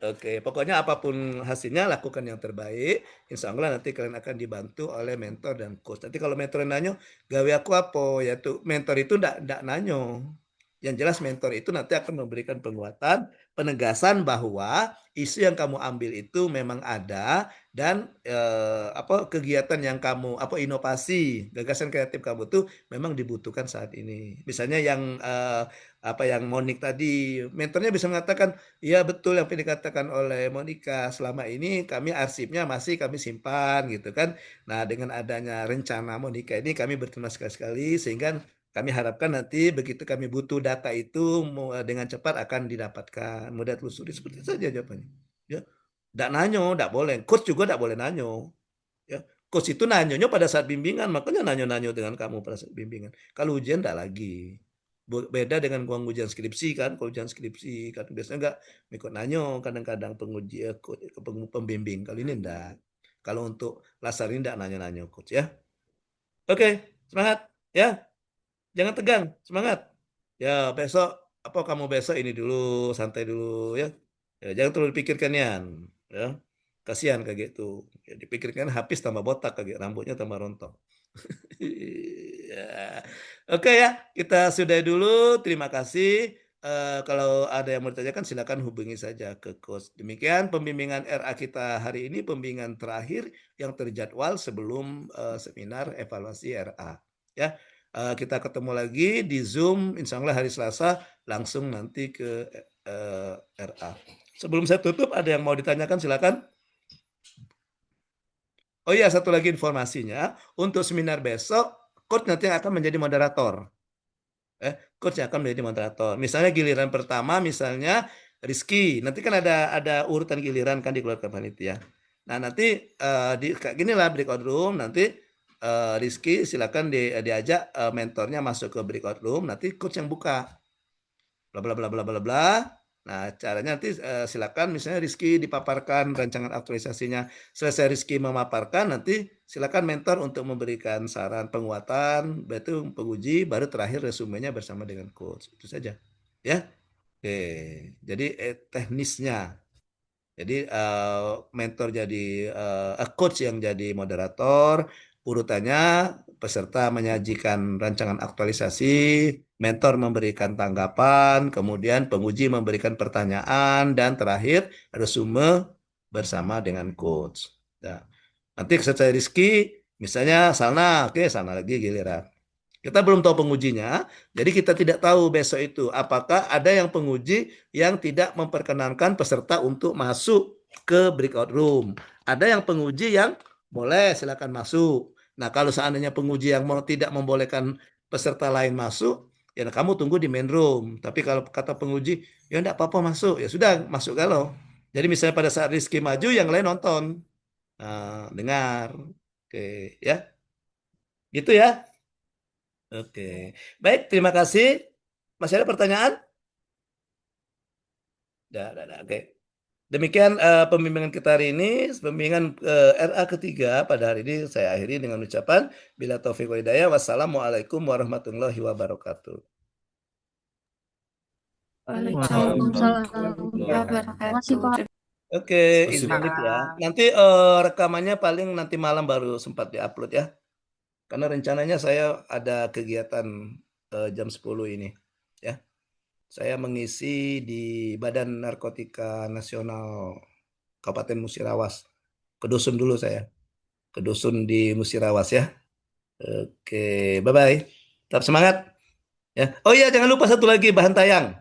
Oke, pokoknya apapun hasilnya lakukan yang terbaik. Insya Allah nanti kalian akan dibantu oleh mentor dan coach. Nanti kalau mentor nanyo, gawe aku apa? Yaitu mentor itu ndak nanyo. Yang jelas mentor itu nanti akan memberikan penguatan, penegasan bahwa isu yang kamu ambil itu memang ada dan kegiatan yang kamu inovasi, gagasan kreatif kamu tuh memang dibutuhkan saat ini. Misalnya yang yang Monik tadi, mentornya bisa mengatakan, ya betul yang dikatakan oleh Monika, selama ini kami arsipnya masih kami simpan gitu kan. Nah, dengan adanya rencana Monika ini kami berterima kasih sekali sehingga kami harapkan nanti begitu kami butuh data itu dengan cepat akan didapatkan. Mudah telusuri seperti itu saja jawabannya. Ya, tidak nanyo, tidak boleh. Coach juga tidak boleh nanyo. Ya, coach itu nanyonya pada saat bimbingan, makanya nanyo-nanyo dengan kamu pada saat bimbingan. Kalau ujian tidak lagi. Beda dengan uang ujian skripsi kan. Kalau ujian skripsi kan biasanya enggak ikut nanyo kadang-kadang penguji pembimbing. Kali ini enggak. Kalau untuk lasar ini enggak nanyo-nanyo coach ya. Oke, semangat ya. Jangan tegang, semangat. Ya, besok kamu besok ini dulu, santai dulu ya. Ya jangan terlalu dipikirkan ya. Kasihan kayak gitu. Ya, dipikirkan habis tambah botak kayak rambutnya tambah rontok. Ya. Oke ya, kita sudah dulu. Terima kasih. Kalau ada yang mau ditanyakan silakan hubungi saja ke coach. Demikian pembimbingan RA kita hari ini, pembimbingan terakhir yang terjadwal sebelum seminar evaluasi RA. Ya. Kita ketemu lagi di Zoom, insya Allah hari Selasa, langsung nanti ke RA. Sebelum saya tutup, ada yang mau ditanyakan, silakan. Oh iya, satu lagi informasinya, untuk seminar besok, coach nanti akan menjadi moderator. Coach yang akan menjadi moderator. Misalnya giliran pertama, misalnya Rizky. Nanti kan ada urutan giliran kan dikeluarkan panitia. Nah nanti kayak gini lah breakout room. Nanti Rizky silakan diajak mentornya masuk ke breakout room. Nanti coach yang buka. Bla bla bla bla bla bla. Nah, caranya nanti silakan misalnya Rizky dipaparkan rancangan aktualisasinya. Selesai Rizky memaparkan, nanti silakan mentor untuk memberikan saran penguatan, itu penguji, baru terakhir resumenya bersama dengan coach. Itu saja. Ya. Oke. Jadi teknisnya. Jadi mentor jadi coach yang jadi moderator, urutannya peserta menyajikan rancangan aktualisasi, mentor memberikan tanggapan, kemudian penguji memberikan pertanyaan, dan terakhir resume bersama dengan coach. Nah, nanti selesai Rizky, misalnya Salna, oke Salna lagi giliran. Kita belum tahu pengujinya, jadi kita tidak tahu besok itu apakah ada yang penguji yang tidak memperkenankan peserta untuk masuk ke breakout room. Ada yang penguji yang boleh silakan masuk. Nah, kalau seandainya penguji yang tidak membolehkan peserta lain masuk, ya kamu tunggu di main room. Tapi kalau kata penguji, ya enggak apa-apa masuk, ya sudah masuk galau. Jadi misalnya pada saat Rizky maju, yang lain nonton. Nah, dengar. Oke, ya. Gitu ya. Oke. Baik, terima kasih. Masih ada pertanyaan? Dah. Oke. Demikian pembimbingan kita hari ini, pembimbingan RA ketiga pada hari ini saya akhiri dengan ucapan bila taufiq wal hidayah. Wassalamualaikum warahmatullahi wabarakatuh. Waalaikumsalam Terima kasih, wabarakatuh. Pak. Oke, Terima kasih, izin Pak. pamit ya. Nanti rekamannya paling nanti malam baru sempat diupload ya. Karena rencananya saya ada kegiatan jam 10 ini ya. Saya mengisi di Badan Narkotika Nasional Kabupaten Musirawas. Ke dusun dulu saya. Ke dusun di Musirawas ya. Oke, bye-bye. Tetap semangat. Ya. Oh iya, jangan lupa satu lagi bahan tayang.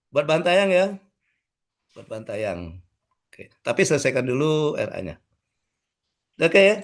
Buat bahan tayang ya. Buat bahan tayang. Oke. Tapi selesaikan dulu RA-nya. Oke ya.